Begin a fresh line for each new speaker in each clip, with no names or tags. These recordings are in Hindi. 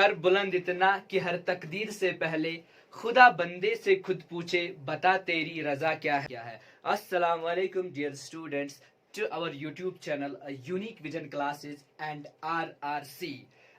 सर बुलंद इतना कि हर तकदीर से पहले खुदा बंदे से खुद पूछे बता तेरी रजा क्या है। अस्सलाम वालेकुम dear students to our YouTube channel Unique Vision Classes and RRC.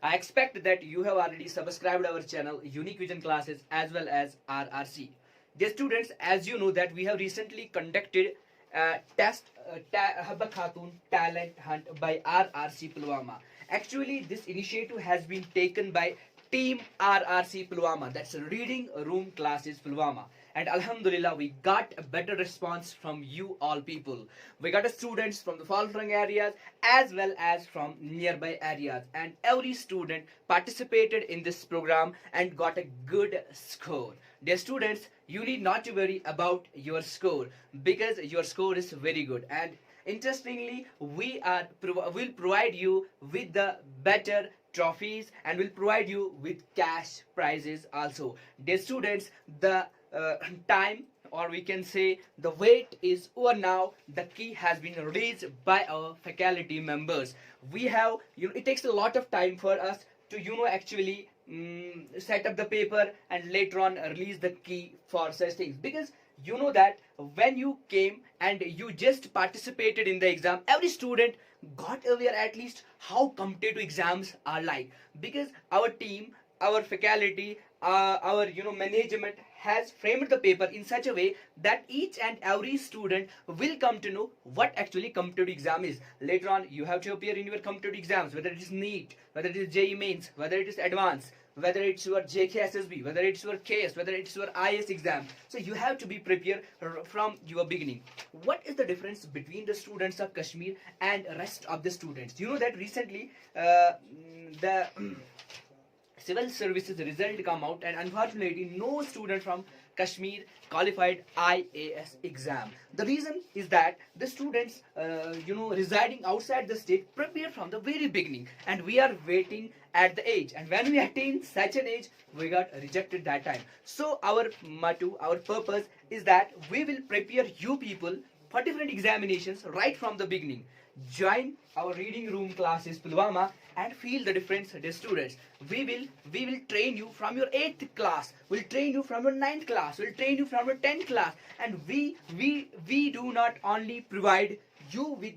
I expect that you have already subscribed our channel Unique Vision Classes as well as RRC. Dear students, as you know that we have recently conducted Habba Khatun Talent Hunt by RRC Pulwama. Actually, this initiative has been taken by Team RRC Pulwama, that's Reading Room Classes Pulwama. And Alhamdulillah, we got a better response from you all people. We got students from the Falfrang areas as well as from nearby areas, and every student participated in this program and got a good score. Dear students, you need not to worry about your score because your score is very good. And interestingly, will provide you with the better trophies and will provide you with cash prizes also. Dear students, the time, or we can say the wait is over now. The key has been released by our faculty members. We have, it takes a lot of time for us to actually set up the paper and later on release the key for such things, because you know that when you came and you just participated in the exam, every student got aware at least how competitive exams are like, because our team, our faculty, our management has framed the paper in such a way that each and every student will come to know what actually competitive exam is. Later on, you have to appear in your competitive exams, whether it is NEET, whether it is JEE Mains, whether it is Advanced, whether it's your JKSSB, whether it's your KS, whether it's your IS exam. So you have to be prepared from your beginning. What is the difference between the students of Kashmir and rest of the students? You know that recently the civil services result come out, and unfortunately no student from Kashmir qualified IAS exam. The reason is that the students residing outside the state prepare from the very beginning, and we are waiting at the age, and when we attain such an age we got rejected that time. So our motto, our purpose is that we will prepare you people for different examinations right from the beginning. Join our reading room classes Pulwama and feel the difference, dear students. We will train you from your 8th class, we'll train you from your 9th class, we'll train you from your 10th class, and we do not only provide you with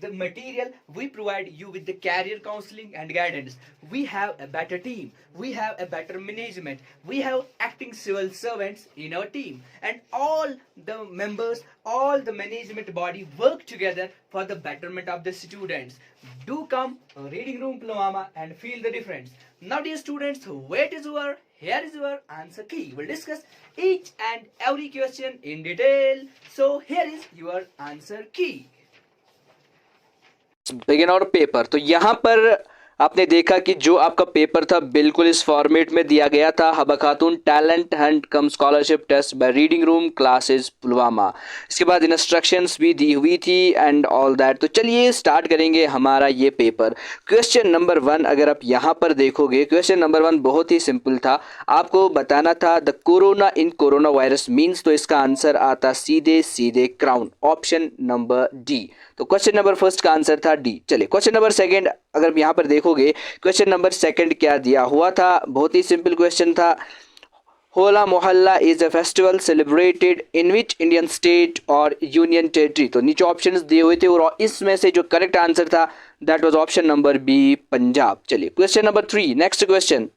the material, we provide you with the career counseling and guidance. We have a better team, we have a better management, we have acting civil servants in our team, and all the members, all the management body work together for the betterment of the students. Do come reading room Pulwama and feel the difference. Now dear students, wait is over. Here is your answer key. We'll discuss each and every question in detail. So here is your answer key.
Begin और पेपर। तो यहाँ पर आपने देखा कि जो आपका पेपर था बिल्कुल इस फॉर्मेट में दिया गया था, Haba Khatoon talent hunt cum scholarship test by reading room classes Pulwama. इसके बाद इंस्ट्रक्शंस भी दी हुई थी एंड ऑल दैट। तो चलिए स्टार्ट करेंगे हमारा ये पेपर। क्वेश्चन नंबर 1 अगर आप यहाँ पर देखोगे, क्वेश्चन नंबर 1 बहुत ही सिंपल था। आपको बताना था the corona in corona virus means, तो इसका आंसर आता सीधे सीधे क्राउन, ऑप्शन नंबर डी। तो क्वेश्चन नंबर फर्स्ट का आंसर था डी। चलिए क्वेश्चन नंबर सेकंड अगर यहाँ पर देखोगे, क्वेश्चन नंबर सेकंड क्या दिया हुआ था, बहुत ही सिंपल क्वेश्चन था। होला मोहल्ला is a festival celebrated in which Indian state और यूनियन टेरिटरी। तो नीचे ऑप्शंस दिए हुए थे और इसमें से जो करेक्ट आंसर था that was option number B, Punjab. चलिए question number 3, next question.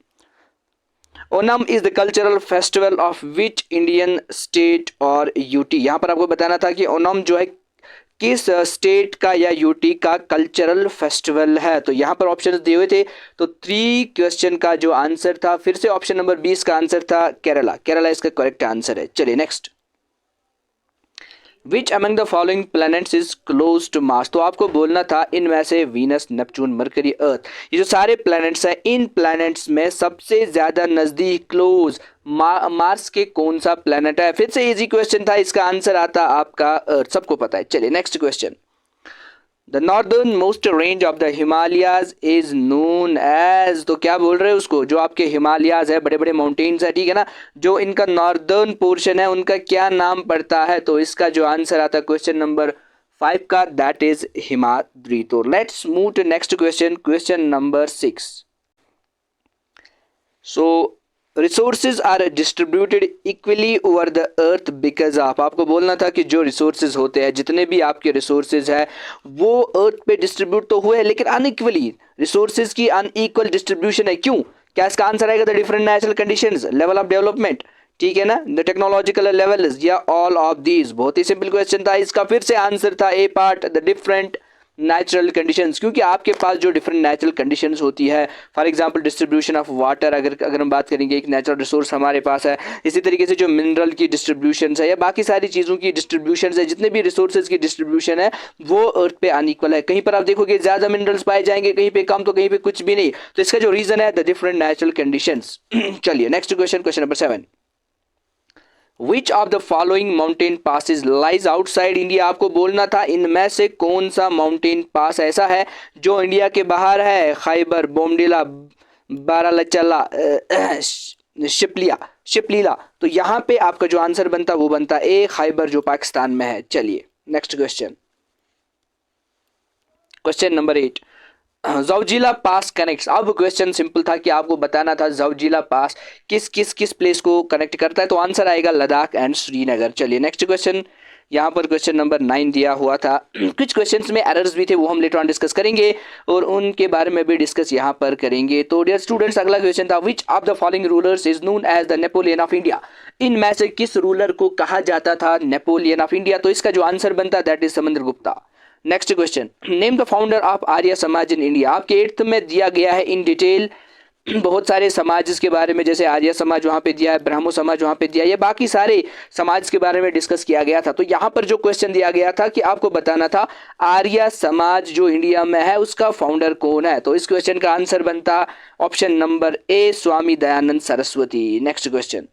Onam is the cultural festival of which Indian state और यूटी। यहाँ पर आपको बताना था कि ओनम जो है किस स्टेट का या यूटी का कल्चरल फेस्टिवल है। तो यहाँ पर ऑप्शन दिए हुए थे। तो 3 क्वेश्चन का जो आंसर था फिर से ऑप्शन नंबर 20 का आंसर था केरला। केरला इसका करेक्ट आंसर है। चलिए next. Which among the following planets is close to Mars. तो आपको बोलना था इनमें से वीनस, नेपच्यून, मरकरी, अर्थ, ये जो सारे प्लैनेट्स हैं इन प्लैनेट्स में सबसे ज्यादा नजदीक क्लोज मार्स के कौन सा प्लैनेट है। फिर से इजी क्वेश्चन था, इसका आंसर आता आपका अर्थ, सबको पता है। चलिए next question. The northernmost range of the Himalayas is known as. तो क्या बोल रहे हैं उसको, जो आपके हिमालयाज है, बड़े बड़े माउंटेन्स है, ठीक है ना, जो इनका नॉर्दर्न पोर्शन है उनका क्या नाम पड़ता है। तो इसका जो आंसर आता है क्वेश्चन नंबर 5 का दैट इज हिमाद्री। तो let's move to next question, question number 6। So resources are distributed equally over the earth because of, आपको बोलना था कि जो रिसोर्सेज होते हैं, जितने भी आपके रिसोर्सेज है वो अर्थ पे डिस्ट्रीब्यूट तो हुए लेकिन अनइक्वली, रिसोर्सेज की अनइक्वल डिस्ट्रीब्यूशन है। क्यों? क्या इसका आंसर आएगा? The different natural conditions, level of development, ठीक है ना, द टेक्नोलॉजिकल लेवल्स, या ऑल ऑफ दीज। बहुत ही सिंपल क्वेश्चन था, इसका फिर से आंसर था A part, the different natural conditions. क्योंकि आपके पास जो डिफरेंट नेचुरल कंडीशंस होती है, for example distribution of water, अगर हम बात करेंगे, एक नेचुरल रिसोर्स हमारे पास है। इसी तरीके से जो मिनरल की डिस्ट्रीब्यूशन है या बाकी सारी चीज़ों की डिस्ट्रीब्यूशन है, जितने भी रिसोर्सेज की डिस्ट्रीब्यूशन है वो अर्थ पे अनइक्वल है। कहीं पर आप देखोगे ज़्यादा मिनरल्स पाए जाएंगे, कहीं पे कम, तो कहीं पे कुछ भी नहीं। तो इसका जो रीज़न है, द डिफरेंट नेचुरल कंडीशंस। चलिए next question, question number 7। Which of the following mountain passes lies outside India? आपको बोलना था इनमें से कौन सा माउंटेन पास ऐसा है जो इंडिया के बाहर है। खैबर, बोमडिला, बारालाचला, शिपलीला। तो यहाँ पे आपका जो आंसर बनता वो बनता ए खैबर, जो पाकिस्तान में है। चलिए नेक्स्ट क्वेश्चन, क्वेश्चन नंबर 8। जौजिला पास कनेक्ट्स। अब क्वेश्चन सिंपल था कि आपको बताना था जौजिला पास किस प्लेस को कनेक्ट करता है। तो आंसर आएगा लद्दाख एंड श्रीनगर। चलिए नेक्स्ट क्वेश्चन, यहाँ पर क्वेश्चन नंबर 9 दिया हुआ था। कुछ क्वेश्चंस में एरर्स भी थे, वो हम लेटर ऑन डिस्कस करेंगे और उनके बारे में भी डिस्कस यहाँ पर करेंगे। तो डियर स्टूडेंट्स, अगला क्वेश्चन था, which of the following rulers is known as the Napoleon of India? इनमें से किस रूलर को कहा जाता था नेपोलियन ऑफ इंडिया? तो इसका जो आंसर बनता that is Samudragupta. Next question, name the founder of Arya Samaj in India. आपके 8th में दिया गया है इन डिटेल बहुत सारे समाज के बारे में, जैसे आर्य समाज वहाँ पे दिया है, ब्राह्मो समाज वहाँ पे दिया है, ये बाकी सारे समाज के बारे में डिस्कस किया गया था। तो यहाँ पर जो क्वेश्चन दिया गया था कि आपको बताना था आर्य समाज जो इंडिया में है उसका फाउंडर कौन है। तो इस क्वेश्चन का आंसर बनता option number A, Swami Dayanand Saraswati. Next question,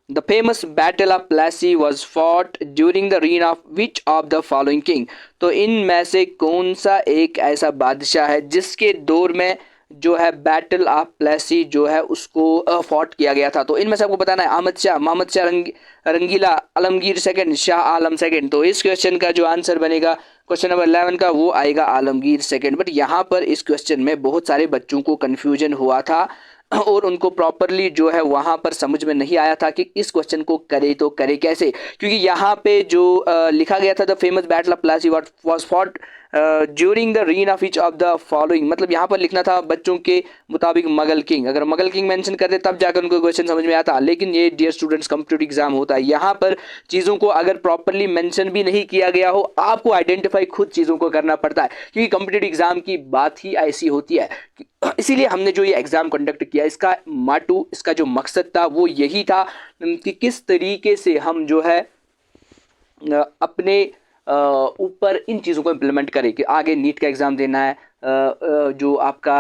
The famous battle of Plassey was fought during the reign of which of the following king? तो इनमें से कौन सा एक ऐसा बादशाह है जिसके दौर में जो है बैटल ऑफ प्लेसी जो है उसको फॉट किया गया था? तो इनमें से आपको बताना है अहमद शाह, मोहम्मद शाह रंगीला, आलमगीर सेकंड, शाह आलम सेकंड। तो इस क्वेश्चन का जो आंसर बनेगा क्वेश्चन नंबर 11 का, वो आएगा आलमगीर सेकंड। बट यहाँ पर इस क्वेश्चन में बहुत सारे बच्चों को कन्फ्यूजन हुआ था और उनको प्रॉपरली जो है वहाँ पर समझ में नहीं आया था कि इस क्वेश्चन को करे तो करे कैसे। क्योंकि यहाँ पे जो लिखा गया था the famous battle of Plassey was fought during the reign of each of the following, मतलब यहाँ पर लिखना था बच्चों के मुताबिक मगल किंग। अगर मगल किंग मेंशन करते तब जाकर उनको क्वेश्चन समझ में आता। लेकिन ये डियर स्टूडेंट्स कॉम्पिटिटिव एग्जाम होता है, यहाँ पर चीज़ों को अगर प्रॉपरली मेंशन भी नहीं किया गया हो, आपको आइडेंटिफाई खुद चीज़ों को करना पड़ता है। क्योंकि कॉम्पिटिटिव एग्जाम की बात ही ऐसी होती है। इसीलिए हमने जो ये एग्ज़ाम कंडक्ट किया, इसका माटू, इसका जो मकसद था वो यही था कि किस तरीके से हम जो है अपने ऊपर इन चीज़ों को इम्प्लीमेंट करें कि आगे नीट का एग्ज़ाम देना है, जो आपका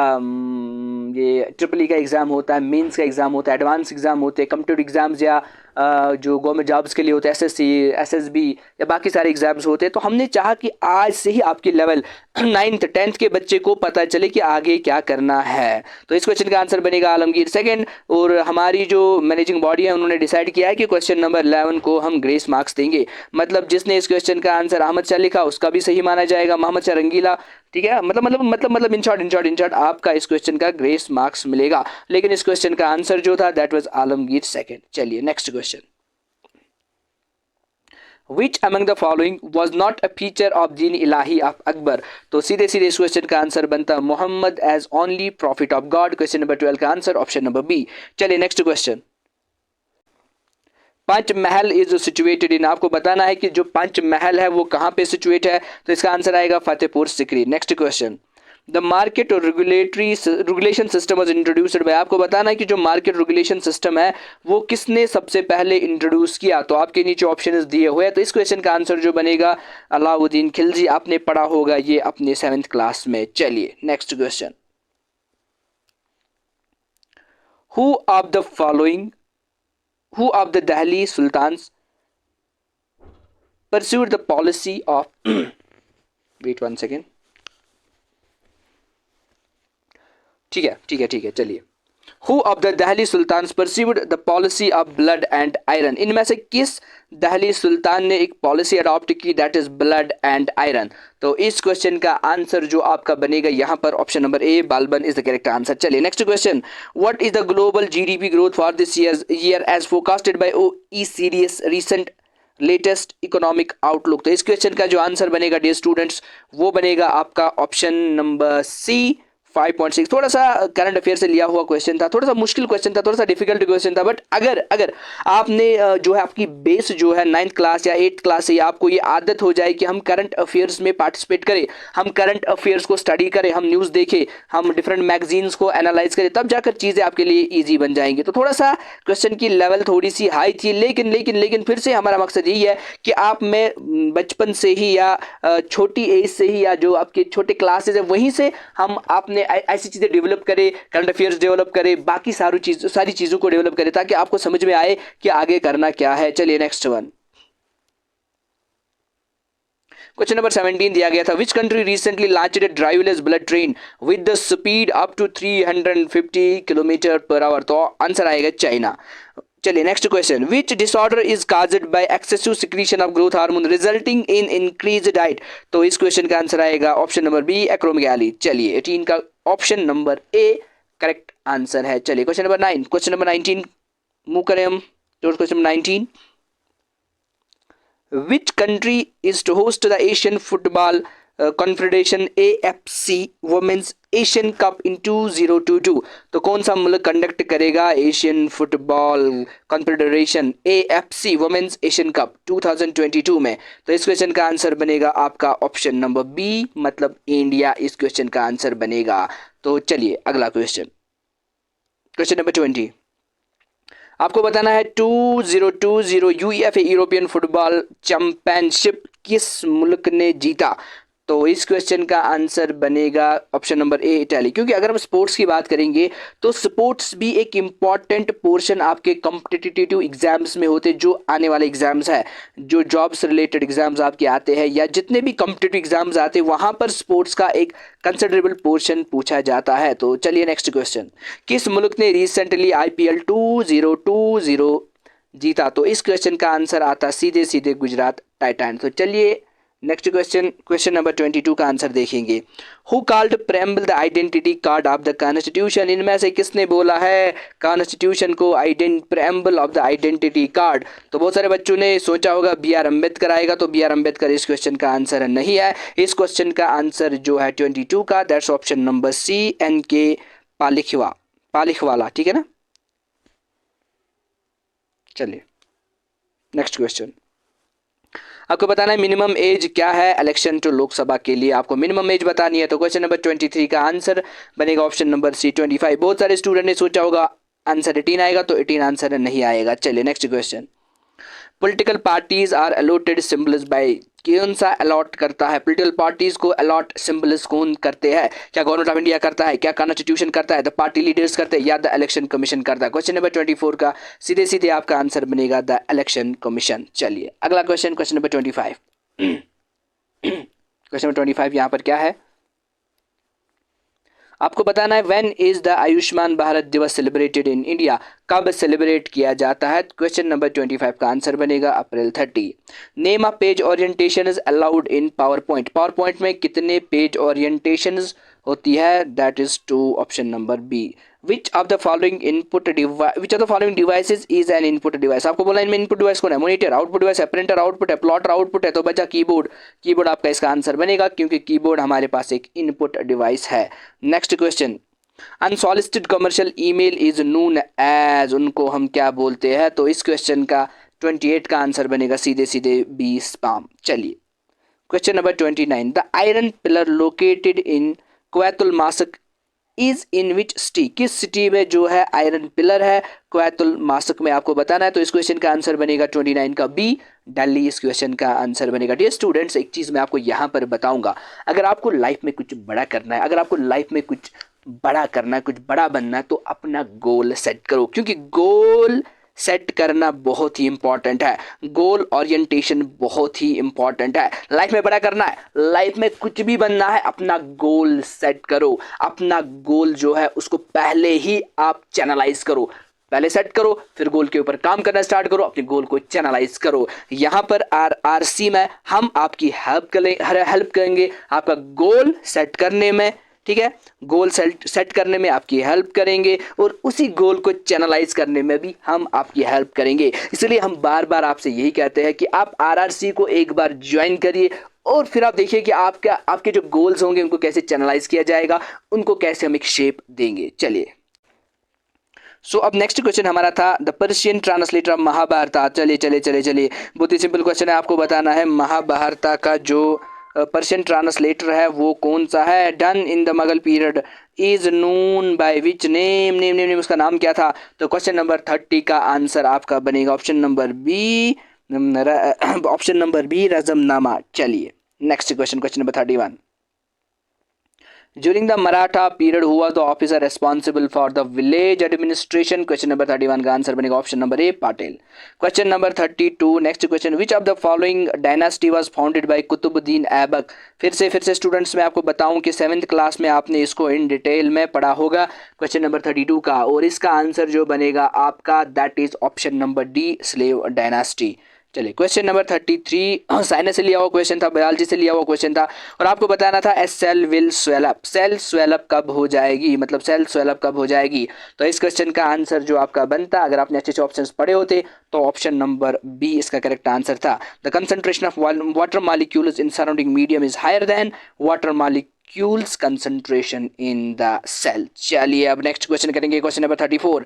ये ट्रिपल ई का एग्ज़ाम होता है, मेंस का एग्ज़ाम होता है, एडवांस एग्ज़ाम होते हैं, कम्पिटिटिव एग्ज़ाम्स या जो गवर्नमेंट जॉब्स के लिए होते हैं, एसएससी, एसएसबी या बाकी सारे एग्ज़ाम्स होते हैं। तो हमने चाहा कि आज से ही आपके लेवल 9th 10th के बच्चे को पता चले कि आगे क्या करना है। तो इस क्वेश्चन का आंसर बनेगा आलमगीर सेकंड। और हमारी जो मैनेजिंग बॉडी है उन्होंने डिसाइड किया है कि क्वेश्चन नंबर 11 को हम ग्रेस मार्क्स देंगे। मतलब जिसने इस क्वेश्चन का आंसर अहमद शाह लिखा उसका भी सही माना जाएगा, मोहम्मद शाह रंगीला, ठीक है। मतलब इन शॉर्ट आपका इस क्वेश्चन का ग्रेस मार्क्स मिलेगा। लेकिन इस क्वेश्चन का आंसर जो था दैट वाज आलमगीर सेकंड। चलिए next question, Which among the following was not a feature of Deen Ilahi of Akbar? तो सीधे सीधे इस क्वेश्चन का आंसर बनता Muhammad as only prophet of God. Question number 12 का आंसर ऑप्शन नंबर बी। चलिए next question, Panch Mahal is situated in, आपको बताना है कि जो पंच महल है वो कहाँ पे सिचुएट है। तो इसका आंसर आएगा Fatehpur Sikri. Next question, the market regulation system was introduced by, आपको बताना है कि जो मार्केट रेगुलेशन सिस्टम है वो किसने सबसे पहले इंट्रोड्यूस किया। तो आपके नीचे ऑप्शन दिए हुए हैं। तो इस क्वेश्चन का आंसर जो बनेगा अलाउद्दीन खिलजी, आपने पढ़ा होगा ये अपने 7th क्लास में। चलिए next question, who of the Delhi sultans pursued the policy of wait one second, ठीक है चलिए who of the Delhi sultan perceived the policy of blood and iron, इनमें से किस दहली सुल्तान ने एक पॉलिसी अडॉप्ट की that is blood and iron. तो इस क्वेश्चन का आंसर जो आपका बनेगा यहाँ पर option number A Balban is the correct answer. चलिए next question, what is the global GDP growth for this year as forecasted by OECD recent latest economic outlook. तो इस क्वेश्चन का जो आंसर बनेगा डियर स्टूडेंट्स वो बनेगा आपका ऑप्शन नंबर सी 5.6। थोड़ा सा करंट अफेयर से लिया हुआ क्वेश्चन था, थोड़ा सा मुश्किल क्वेश्चन था, थोड़ा सा डिफिकल्ट क्वेश्चन था, बट अगर अगर आपने जो है आपकी बेस जो है 9th क्लास या 8th क्लास से आपको ये आदत हो जाए कि हम करंट अफेयर्स में पार्टिसिपेट करें, हम करंट अफेयर्स को स्टडी करें, हम न्यूज़ देखें, हम डिफरेंट मैगजीन्स को एनालाइज करें, तब जाकर चीज़ें आपके लिए ईजी बन जाएंगी। तो थोड़ा सा क्वेश्चन की लेवल थोड़ी सी हाई थी, लेकिन लेकिन लेकिन फिर से हमारा मकसद यही है कि आप में बचपन से ही या छोटी एज से ही या जो आपके छोटे क्लासेज है वहीं से हम आपने ऐसी चीज़ें डेवलप करें, करंट अफेयर्स डेवलप करें, बाकी सारी चीज़ों को डेवलप करें ताकि आपको समझ में आए कि आगे करना क्या है। चलिए नेक्स्ट वन, क्वेश्चन नंबर 17 दिया गया था, which country recently launched a driverless bullet train with the speed up to 350 kilometre per hour. तो आंसर आएगा चाइना। चलिए next question, which disorder is caused by excessive secretion of growth hormone resulting in increased height. तो इस क्वेश्चन का आंसर आएगा ऑप्शन नंबर बी एक्रोमेगाली। चलिए 18 का option number A correct answer है। चलिए question number 9, question number 19 move करें हम तो question number 19, which country is to host the Asian Football Confederation AFC Women's Asian Cup in 2022। तो कौन सा मुल्क कंडक्ट करेगा Asian football confederation AFC women's Asian cup 2022 में। तो इस क्वेश्चन का आंसर बनेगा आपका ऑप्शन नंबर बी, मतलब इंडिया इस क्वेश्चन का आंसर बनेगा। तो चलिए अगला क्वेश्चन, क्वेश्चन नंबर 20, आपको बताना है 2020 यूईएफए यूरोपियन फुटबॉल चैंपियनशिप किस मुल्क ने जीता। तो इस क्वेश्चन का आंसर बनेगा ऑप्शन नंबर ए इटली, क्योंकि अगर हम स्पोर्ट्स की बात करेंगे तो स्पोर्ट्स भी एक इम्पॉर्टेंट पोर्शन आपके कॉम्पिटिटिव एग्जाम्स में होते, जो आने वाले एग्जाम्स है, जो जॉब्स रिलेटेड एग्जाम्स आपके आते हैं या जितने भी कॉम्पिटिटिव एग्जाम्स आते हैं वहाँ पर स्पोर्ट्स का एक कंसिडरेबल पोर्शन पूछा जाता है। तो चलिए नेक्स्ट क्वेश्चन, किस मुल्क ने रिसेंटली IPL 2020 जीता। तो इस क्वेश्चन का आंसर आता सीधे सीधे गुजरात टाइटन। तो चलिए नेक्स्ट क्वेश्चन, क्वेश्चन नंबर 22 का आंसर देखेंगे, who called preamble the identity card of the constitution. इनमें से किसने बोला है कॉन्स्टिट्यूशन को preamble of the identity card. तो बहुत सारे बच्चों ने सोचा होगा BR अम्बेडकर आएगा, तो BR अम्बेडकर इस क्वेश्चन का आंसर नहीं है। इस क्वेश्चन का आंसर जो है 22 का that's option number C NK Palkhivala, ठीक है ना। चलिए नेक्स्ट क्वेश्चन, आपको बताना है मिनिमम एज क्या है इलेक्शन टू लोकसभा के लिए, आपको मिनिमम एज बतानी है। तो क्वेश्चन नंबर 23 का आंसर बनेगा ऑप्शन नंबर सी 25। बहुत सारे स्टूडेंट ने सोचा होगा आंसर 18 आएगा, तो 18 आंसर नहीं आएगा। चलिए next question, political parties are allotted symbols by, कौन सा अलॉट करता है पॉलिटिकल पार्टीज को, अलॉट सिंबल्स कौन करते हैं, क्या गवर्नमेंट ऑफ इंडिया करता है, क्या कॉन्स्टिट्यूशन करता है, द पार्टी लीडर्स करते हैं या द इलेक्शन कमीशन करता है। क्वेश्चन नंबर 24 का सीधे सीधे आपका आंसर बनेगा द इलेक्शन कमीशन। चलिए अगला question, question number 25 question number 25 यहाँ पर क्या है, आपको बताना है when is the Ayushman Bharat Diwas celebrated in India, कब सेलिब्रेट किया जाता है। क्वेश्चन नंबर 25 का आंसर बनेगा April 30। Name of page orientation is allowed in PowerPoint, PowerPoint में कितने पेज ओरिएंटेशन होती है, that is 2 option number B. Which of the following devices is an input device, आपको बोला इनमें इनपुट डिवाइस कौन है, मॉनिटर आउटपुट डिवाइस है, प्रिंटर आउटपुट है, प्लॉटर आउटपुट है, तो बचा कीबोर्ड, कीबोर्ड आपका इसका आंसर बनेगा क्योंकि कीबोर्ड हमारे पास एक इनपुट डिवाइस है। Next question, unsolicited commercial email is known as, उनको हम क्या बोलते हैं। तो इस क्वेश्चन का 28 का आंसर बनेगा सीधे सीधे बी स्पैम। चलिए question number 29, the iron pillar located in Quwwatul mosque is in which city, किस सिटी में जो है आयरन पिलर है क्वैतुल मासक में, आपको बताना है। तो इस क्वेश्चन का आंसर बनेगा 29 का बी दिल्ली, इस क्वेश्चन का आंसर बनेगा। डियर स्टूडेंट्स, एक चीज़ मैं आपको यहाँ पर बताऊंगा, अगर आपको लाइफ में कुछ बड़ा करना है, अगर आपको लाइफ में कुछ बड़ा करना है, कुछ बड़ा बनना है, तो अपना गोल सेट करो, क्योंकि गोल सेट करना बहुत ही इंपॉर्टेंट है। गोल ओरिएंटेशन बहुत ही इंपॉर्टेंट है। लाइफ में बड़ा करना है, लाइफ में कुछ भी बनना है, अपना गोल सेट करो। अपना गोल जो है उसको पहले ही आप चैनलाइज करो, पहले सेट करो, फिर गोल के ऊपर काम करना स्टार्ट करो, अपने गोल को चैनलाइज करो। यहाँ पर RRC में हम आपकी हेल्प करेंगे आपका गोल सेट करने में, ठीक है, गोल सेट करने में आपकी हेल्प करेंगे और उसी गोल को चैनलाइज करने में भी हम आपकी हेल्प करेंगे। इसलिए हम बार बार आपसे यही कहते हैं कि आप RRC को एक बार ज्वाइन करिए और फिर आप देखिए कि आपके जो गोल्स होंगे उनको कैसे चैनलाइज किया जाएगा, उनको कैसे हम एक शेप देंगे। चलिए, सो अब नेक्स्ट क्वेश्चन हमारा था the Persian translator of Mahabharata. चलिए बहुत ही सिंपल क्वेश्चन है, आपको बताना है महाभारत का जो पर्शियन ट्रांसलेटर है वो कौन सा है। Done in the Mughal period is known by which name, name उसका नाम क्या था। तो क्वेश्चन नंबर 30 का आंसर आपका बनेगा ऑप्शन नंबर बी रज़मनामा। चलिए next question number 31। During the Maratha period, who was the officer responsible for the village administration? Question number 31 का आंसर बनेगा option number A Patil. Question number 32 next question, which of the following dynasty was founded by Qutubuddin Aibak. फिर से स्टूडेंट्स मैं आपको बताऊं कि 7th क्लास में आपने इसको इन डिटेल में पढ़ा होगा क्वेश्चन नंबर 32 का, और इसका आंसर जो बनेगा आपका that is option number D slave dynasty. चलिए क्वेश्चन नंबर 33 साइंस से लिया हुआ क्वेश्चन था, बायोलॉजी से लिया हुआ क्वेश्चन था, और आपको बताना था a cell will swell up, cell swell up कब हो जाएगी, मतलब सेल स्वेल अप कब हो जाएगी। तो इस क्वेश्चन का आंसर जो आपका बनता, अगर आपने अच्छे से ऑप्शंस पढ़े होते तो ऑप्शन नंबर बी इसका करेक्ट आंसर था। The concentration of water molecules in surrounding medium is higher than water molecules concentration in the cell. चलिए अब नेक्स्ट क्वेश्चन करेंगे, क्वेश्चन नंबर 34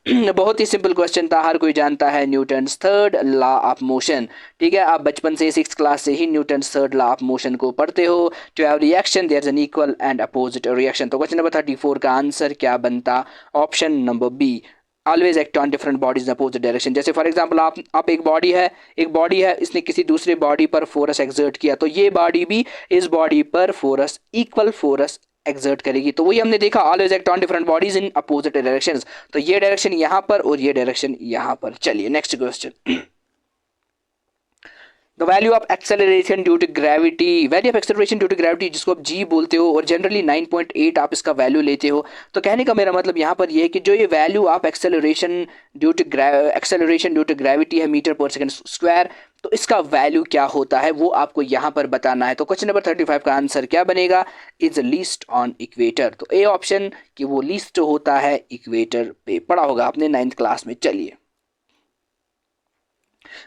बहुत ही सिंपल क्वेश्चन था, हर कोई जानता है Newton's third law of motion. ठीक है, आप बचपन से 6th क्लास से ही Newton's third law of motion को पढ़ते हो। To have reaction there is an equal and opposite reaction. तो क्वेश्चन नंबर 34 का आंसर क्या बनता, option number B always act on different bodies opposite direction. जैसे फॉर एग्जांपल आप एक बॉडी है इसने किसी दूसरे बॉडी पर फोर्स एक्सर्ट किया, तो ये बॉडी भी इस बॉडी पर फोर्स इक्वल फोर्स एक्सर्ट करेगी। तो वही हमने देखा, always act on different bodies in opposite directions. तो ये डायरेक्शन यहाँ पर और ये डायरेक्शन यहाँ पर। चलिए next question, the value of acceleration due to gravity, value of acceleration due to gravity जिसको आप जी बोलते हो और जनरली 9.8 आप इसका वैल्यू लेते हो। तो कहने का मेरा मतलब यहाँ पर ये है कि जो ये value of acceleration due to gravity है मीटर पर सेकंड स्क्वायर, तो इसका वैल्यू क्या होता है वो आपको यहाँ पर बताना है। तो क्वेश्चन नंबर 35 का आंसर क्या बनेगा, इज लीस्ट ऑन इक्वेटर। तो ए ऑप्शन कि वो लीस्ट होता है इक्वेटर पे, पढ़ा होगा आपने 9th क्लास में। चलिए,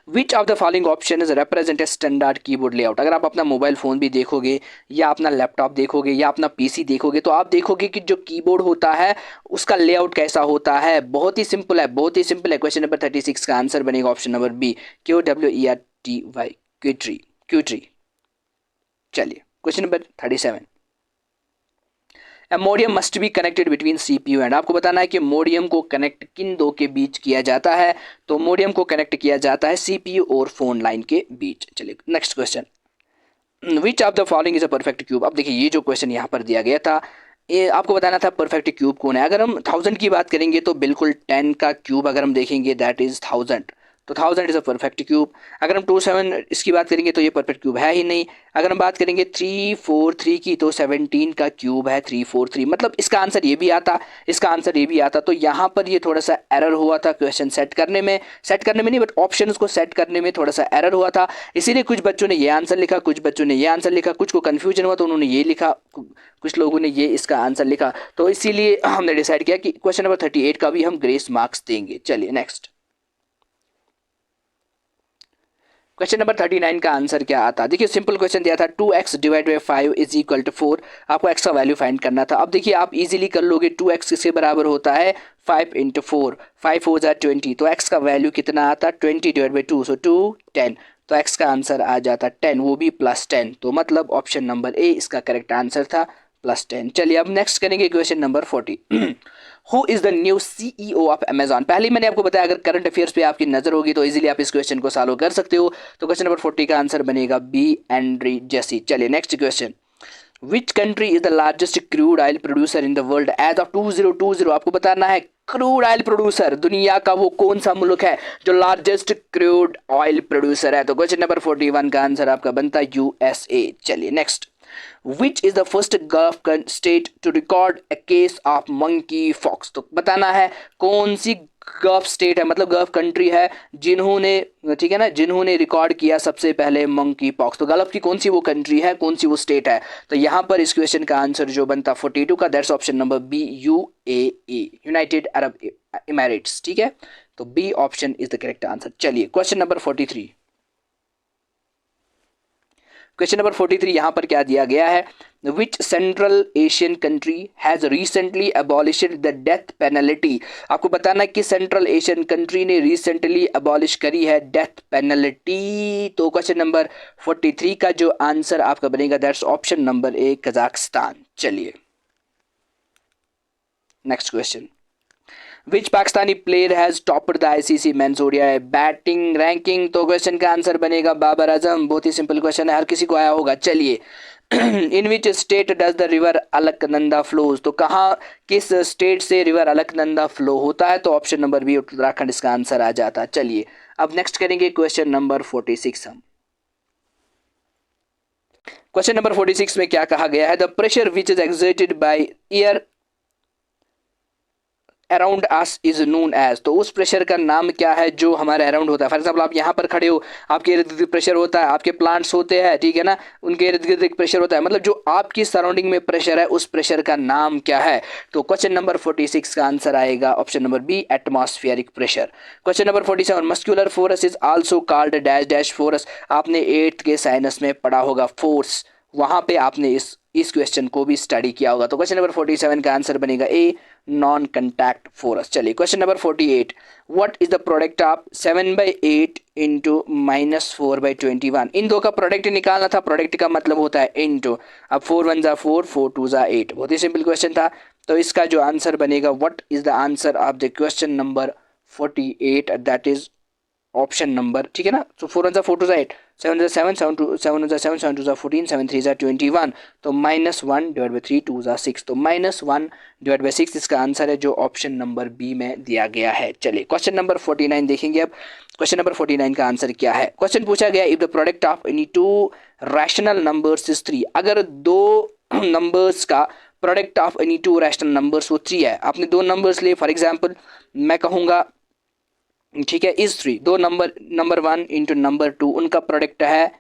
विच of the following option is represent a standard keyboard layout. अगर आप अपना मोबाइल फ़ोन भी देखोगे या अपना लैपटॉप देखोगे या अपना PC देखोगे तो आप देखोगे कि जो कीबोर्ड होता है उसका लेआउट कैसा होता है। बहुत ही सिंपल है, बहुत ही सिंपल है। क्वेश्चन नंबर 36 का आंसर बनेगा option number B QWERTY, QWERTY. चलिए question number 37, A medium must be connected between CPU and, आपको बताना है कि मोडियम को कनेक्ट किन दो के बीच किया जाता है। तो मोडियम को कनेक्ट किया जाता है CPU और फोन लाइन के बीच। चलिए next question, which of the following is a perfect cube. अब देखिए ये जो क्वेश्चन यहाँ पर दिया गया था, ये आपको बताना था परफेक्ट क्यूब कौन है। अगर हम 1000 की बात करेंगे तो बिल्कुल 10 का क्यूब अगर हम देखेंगे दैट इज 1000, तो 1000 इज अ परफेक्ट क्यूब। अगर हम 27 इसकी बात करेंगे तो ये परफेक्ट क्यूब है ही नहीं। अगर हम बात करेंगे 343 की तो 17 का क्यूब है 343, मतलब इसका आंसर ये भी आता, इसका आंसर ये भी आता। तो यहाँ पर ये थोड़ा सा एरर हुआ था क्वेश्चन सेट करने में नहीं बट ऑप्शंस को सेट करने में थोड़ा सा एरर हुआ था, इसीलिए कुछ बच्चों ने ये आंसर लिखा, कुछ बच्चों ने ये आंसर लिखा, कुछ को कन्फ्यूजन हुआ तो उन्होंने ये लिखा, कुछ लोगों ने ये इसका आंसर लिखा। तो इसीलिए हमने डिसाइड किया कि क्वेश्चन नंबर 38 का भी हम ग्रेस मार्क्स देंगे। चलिए नेक्स्ट, क्वेश्चन नंबर 39 का आंसर क्या आता। देखिए सिंपल क्वेश्चन दिया था 2x divide by 5 is equal to 4, आपको x का वैल्यू फाइंड करना था। अब देखिए आप इजीली कर लोगे, 2x किसके बराबर होता है 5 × 4, 5 4 जा 20, तो x का वैल्यू कितना आता 20 डिवाइड बाई 2, सो 2 10, तो x का आंसर आ जाता 10, वो भी +10। तो मतलब ऑप्शन नंबर ए इसका करेक्ट आंसर था +10। चलिए अब नेक्स्ट करेंगे question number 40, who is the new CEO of Amazon. पहले ही मैंने आपको बताया अगर करंट अफेयर्स पे आपकी नजर होगी तो इजीली आप इस क्वेश्चन को सॉल्व कर सकते हो। तो क्वेश्चन नंबर 40 का आंसर बनेगा बी एंड्री जेसी। चलिए next question, which country is the largest crude oil producer in the world as of 2020? आपको बताना है क्रूड ऑयल प्रोड्यूसर दुनिया का वो कौन सा मुल्क है जो लार्जेस्ट क्रूड ऑयल प्रोड्यूसर है। तो क्वेश्चन नंबर 41 का आंसर आपका बनता है यूएसए। चलिए next, which is the first gulf state to record a case of monkey pox? तो बताना है कौन सी गल्फ स्टेट है, मतलब गल्फ कंट्री है जिन्होंने, ठीक है ना, जिन्होंने रिकॉर्ड किया सबसे पहले मंकी पॉक्स। तो गल्फ की कौन सी वो कंट्री है, कौन सी वो स्टेट है? तो यहाँ पर इस क्वेश्चन का आंसर जो बनता 42 का, that's option number B, UAE, United Arab Emirates. ठीक है, तो B option is the correct answer. चलिए क्वेश्चन नंबर 43। क्वेश्चन नंबर 43 यहां पर क्या दिया गया है, which Central Asian country has recently abolished the death penalty? आपको बताना है कि सेंट्रल एशियन कंट्री ने रिसेंटली अबॉलिश करी है डेथ पेनल्टी। तो क्वेश्चन नंबर 43 का जो आंसर आपका बनेगा that's option number A, Kazakhstan. चलिए next question, which Pakistani player has topped the ICC men's ODI batting ranking? तो क्वेश्चन का आंसर बनेगा बाबर आजम। बहुत ही सिंपल क्वेश्चन है, हर किसी को आया होगा। चलिए, in which state does the river Alaknanda flows? तो कहाँ, किस स्टेट से रिवर अलकनंदा फ्लो होता है? तो ऑप्शन नंबर बी, उत्तराखंड इसका आंसर आ जाता है। चलिए अब नेक्स्ट करेंगे क्वेश्चन नंबर 46 हम। क्वेश्चन नंबर 46 में क्या कहा गया है, the pressure which is exerted by air around us is known as? तो उस प्रेशर का नाम क्या है जो हमारे अराउंड होता है? फॉर एग्जाम्पल आप यहाँ पर खड़े हो, आपके इर्द गिर्द प्रेशर होता है, आपके प्लांट्स होते हैं, ठीक है ना, उनके इर्द गिर्द एक प्रेशर होता है, मतलब जो आपकी सराउंडिंग में प्रेशर है उस प्रेशर का नाम क्या है? तो क्वेश्चन नंबर 46 का आंसर आएगा option number B, atmospheric pressure. Question number 47, muscular force is also called dash dash force? आपने 8th के साइंस में पढ़ा होगा फोर्स, वहां पे आपने इस क्वेश्चन को भी स्टडी किया होगा। तो क्वेश्चन नंबर 47 का आंसर बनेगा ए, नॉन कंटैक्ट फोर्स। चलिए question number 48, what is the product of 7/8 into -4/21? इन दो का प्रोडक्ट निकालना था, प्रोडक्ट का मतलब होता है इंटू। अब 4 1 जा 4, 4 2 जा 8, बहुत ही सिंपल क्वेश्चन था। तो इसका जो आंसर बनेगा, what is the answer of the question number 48, that is option number, ठीक है ना। तो 4 1 जा 4 2 जा 8, 7 7 7 2 7 जा 7 7 2 जा 14, 7 3 जा 21, तो -1/3 2 जा 6, तो -1/6 इसका आंसर है जो ऑप्शन नंबर बी में दिया गया है। चलिए क्वेश्चन नंबर 49 देखेंगे अब। क्वेश्चन नंबर 49 का आंसर क्या है? क्वेश्चन पूछा गया, if the product of any two rational numbers is 3, अगर दो नंबर्स का product of any two rational numbers वो 3 है। आपने दो नंबर्स लिए, फॉर एग्जाम्पल मैं कहूँगा, ठीक है, इज 3, दो नंबर 1 इंटू नंबर 2, उनका प्रोडक्ट है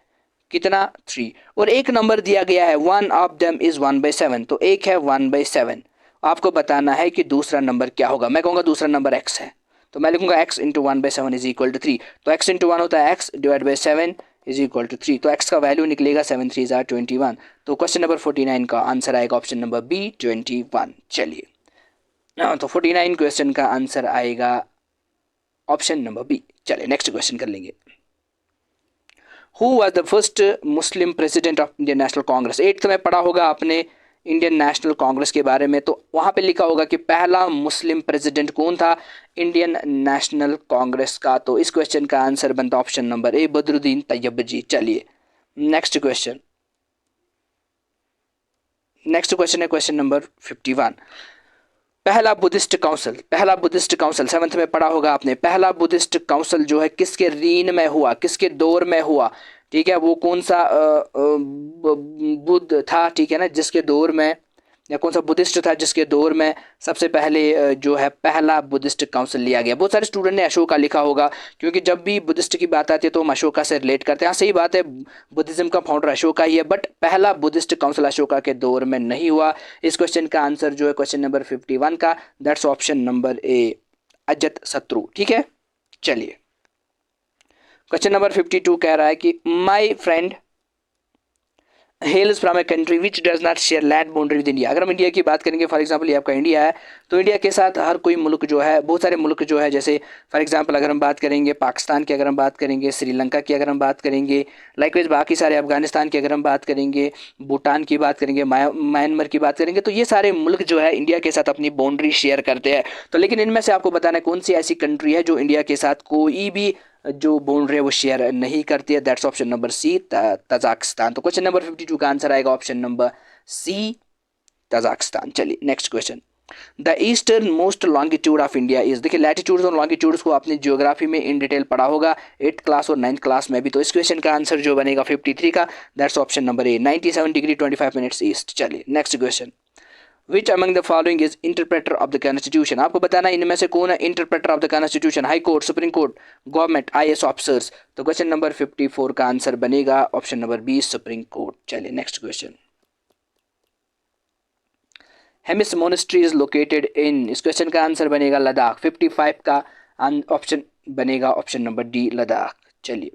कितना 3, और एक नंबर दिया गया है, वन ऑफ देम इज 1/7, तो एक है 1/7। आपको बताना है कि दूसरा नंबर क्या होगा। मैं कहूँगा दूसरा नंबर x है, तो मैं लिखूंगा x into 1/7 is equal to 3, तो x इंटू 1 होता है x divide by 7 is equal to 3, तो x का वैल्यू निकलेगा 7 3 जा 21, तो क्वेश्चन नंबर 49 का आंसर आएगा ऑप्शन नंबर बी, 21। चलिए तो 49 क्वेश्चन का आंसर आएगा ऑप्शन नंबर बी। चलिए नेक्स्ट क्वेश्चन कर लेंगे। Who was the first Muslim president of Indian national Congress? 8th में पढ़ा होगा आपने इंडियन नेशनल कांग्रेस के बारे में, तो वहां पे लिखा होगा कि पहला मुस्लिम प्रेसिडेंट कौन था इंडियन नेशनल कांग्रेस का? तो इस क्वेश्चन का आंसर बनता ऑप्शन नंबर ए, बदरुद्दीन तैयबजी। चलिए नेक्स्ट क्वेश्चन है क्वेश्चन नंबर 51। पहला बुद्धिस्ट काउंसिल 7th में पढ़ा होगा आपने। पहला बुद्धिस्ट काउंसिल जो है किसके रीन में हुआ, किसके दौर में हुआ, ठीक है, वो कौन सा बुद्ध था, ठीक है ना, जिसके दौर में, या कौन सा बुद्धिस्ट था जिसके दौर में सबसे पहले जो है पहला बुद्धिस्ट काउंसिल लिया गया? बहुत सारे स्टूडेंट ने अशोका लिखा होगा, क्योंकि जब भी बुद्धिस्ट की बात आती है तो हम अशोका से रिलेट करते हैं। हाँ सही बात है, बुद्धिज्म का फाउंडर अशोका ही है, बट पहला बुद्धिस्ट काउंसिल अशोका के दौर में नहीं हुआ। इस क्वेश्चन का आंसर जो है क्वेश्चन नंबर 51 का, दैट्स ऑप्शन नंबर ए, अजत शत्रु। ठीक है, चलिए क्वेश्चन नंबर 52 कह रहा है कि my friend हेल्स from a country which does not share land boundary with India. अगर हम इंडिया की बात करेंगे, फॉर एग्जांपल ये आपका इंडिया है, तो इंडिया के साथ हर कोई मुल्क जो है, बहुत सारे मुल्क जो है, जैसे फॉर एग्जांपल अगर हम बात करेंगे पाकिस्तान की, अगर हम बात करेंगे श्रीलंका की, अगर हम बात करेंगे लाइकवाइज बाकी सारे, अफगानिस्तान की अगर हम बात करेंगे, भूटान की बात करेंगे, म्यांमार की बात करेंगे, तो ये सारे मुल्क जो है इंडिया के साथ अपनी बाउंड्री शेयर करते हैं। तो लेकिन इनमें से आपको बताना है कौन सी ऐसी कंट्री है जो इंडिया के साथ कोई भी जो बाउंड्री है वो शेयर नहीं करती है, that's option number C, Tajikistan. तो क्वेश्चन नंबर 52 का आंसर आएगा ऑप्शन नंबर सी तजाकिस्तान। चलिए next question. The easternmost longitude of India is, देखिए लैटिट्यूड्स और लॉन्गिट्यूड्स को आपने ज्योग्राफी में इन डिटेल पढ़ा होगा 8th क्लास और 9th क्लास में भी। तो इस क्वेश्चन का आंसर जो बनेगा 53 का, that's option number A, 97 degree 25 minutes east. चलिए next question. Which among the following is interpreter of the constitution, आपको बताना इनमें से कौन है interpreter of the constitution, high court, supreme court, government, IAS officers. तो क्वेश्चन नंबर 54 का आंसर बनेगा option number B, supreme court. चलिए next question. Hemis monastery is located in, इस क्वेश्चन का आंसर बनेगा लद्दाख। 55 का ऑप्शन बनेगा ऑप्शन नंबर डी, लद्दाख। चलिए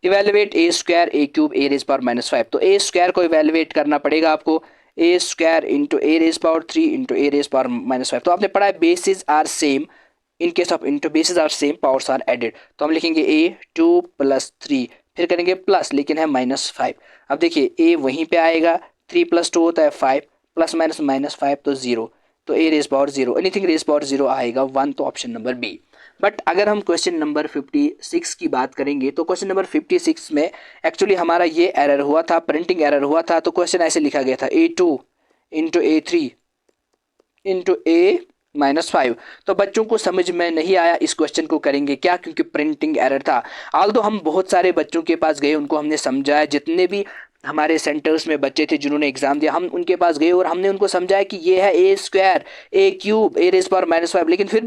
evaluate a square a cube a raise power -5, तो ए स्क्वायर को इवेलुएट करना पड़ेगा आपको, a square into a raise power 3 into a raise power -5। तो आपने पढ़ा है basis are same, in case of into basis are same powers are added, तो हम लिखेंगे ए 2 + 3, फिर करेंगे प्लस, लेकिन है -5। अब देखिए ए वहीं पे आएगा, 3 + 2 होता है 5, प्लस माइनस -5 तो 0, तो a raise power 0, anything raise power 0 आएगा 1, तो ऑप्शन नंबर बी। बट अगर हम क्वेश्चन नंबर 56 की बात करेंगे तो क्वेश्चन नंबर 56 में एक्चुअली हमारा ये एरर हुआ था, प्रिंटिंग एरर हुआ था। तो क्वेश्चन ऐसे लिखा गया था A2 into A3 into A-5। तो बच्चों को समझ में नहीं आया, इस क्वेश्चन को करेंगे क्या, क्योंकि प्रिंटिंग एरर था। आल्दो हम बहुत सारे बच्चों के पास गए, उनको हमने समझाया, जितने भी हमारे सेंटर्स में बच्चे थे जिन्होंने एग्जाम दिया, हम उनके पास गए और हमने उनको समझाया कि ये है ए square a cube a raise power -5, लेकिन फिर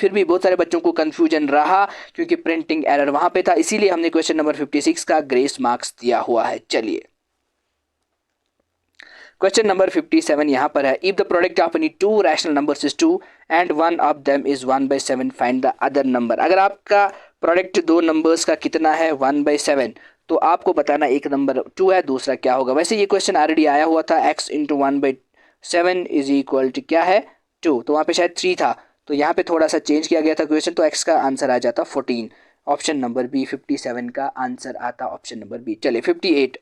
भी बहुत सारे बच्चों को कंफ्यूजन रहा क्योंकि प्रिंटिंग एरर वहां पे था, इसीलिए हमने क्वेश्चन नंबर 56 का ग्रेस मार्क्स दिया हुआ है। चलिए क्वेश्चन नंबर 57 यहाँ पर है, if the product of any two rational numbers is 2 and one of them is 1/7 find the other number. अगर आपका प्रोडक्ट दो नंबर्स का कितना है 1/7, तो आपको बताना एक नंबर 2 है, दूसरा क्या होगा। वैसे ये क्वेश्चन ऑलरेडी आया हुआ था, x into 1/7 is equal to क्या है 2, तो वहाँ पे शायद 3 था, तो यहाँ पे थोड़ा सा चेंज किया गया था क्वेश्चन, तो x का आंसर आ जाता 14, ऑप्शन नंबर बी। 57 का आंसर आता ऑप्शन नंबर बी। चलिए 58,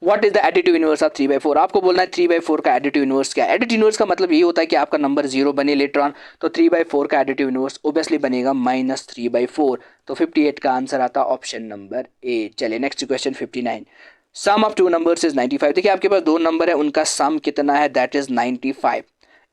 what is the additive inverse of 3/4, आपको बोलना है 3/4 का एडिटिव इनवर्स क्या है। एडिटिव इनवर्स का मतलब ये होता है कि आपका नंबर 0 बने लेटर ऑन, तो 3/4 का एडिटिव इनवर्स ऑब्वियसली बनेगा -3/4, तो 58 का आंसर आता ऑप्शन नंबर ए। चलिए next question 59, sum of two numbers is 95, देखिए आपके पास दो नंबर है, उनका सम कितना है, that is 95।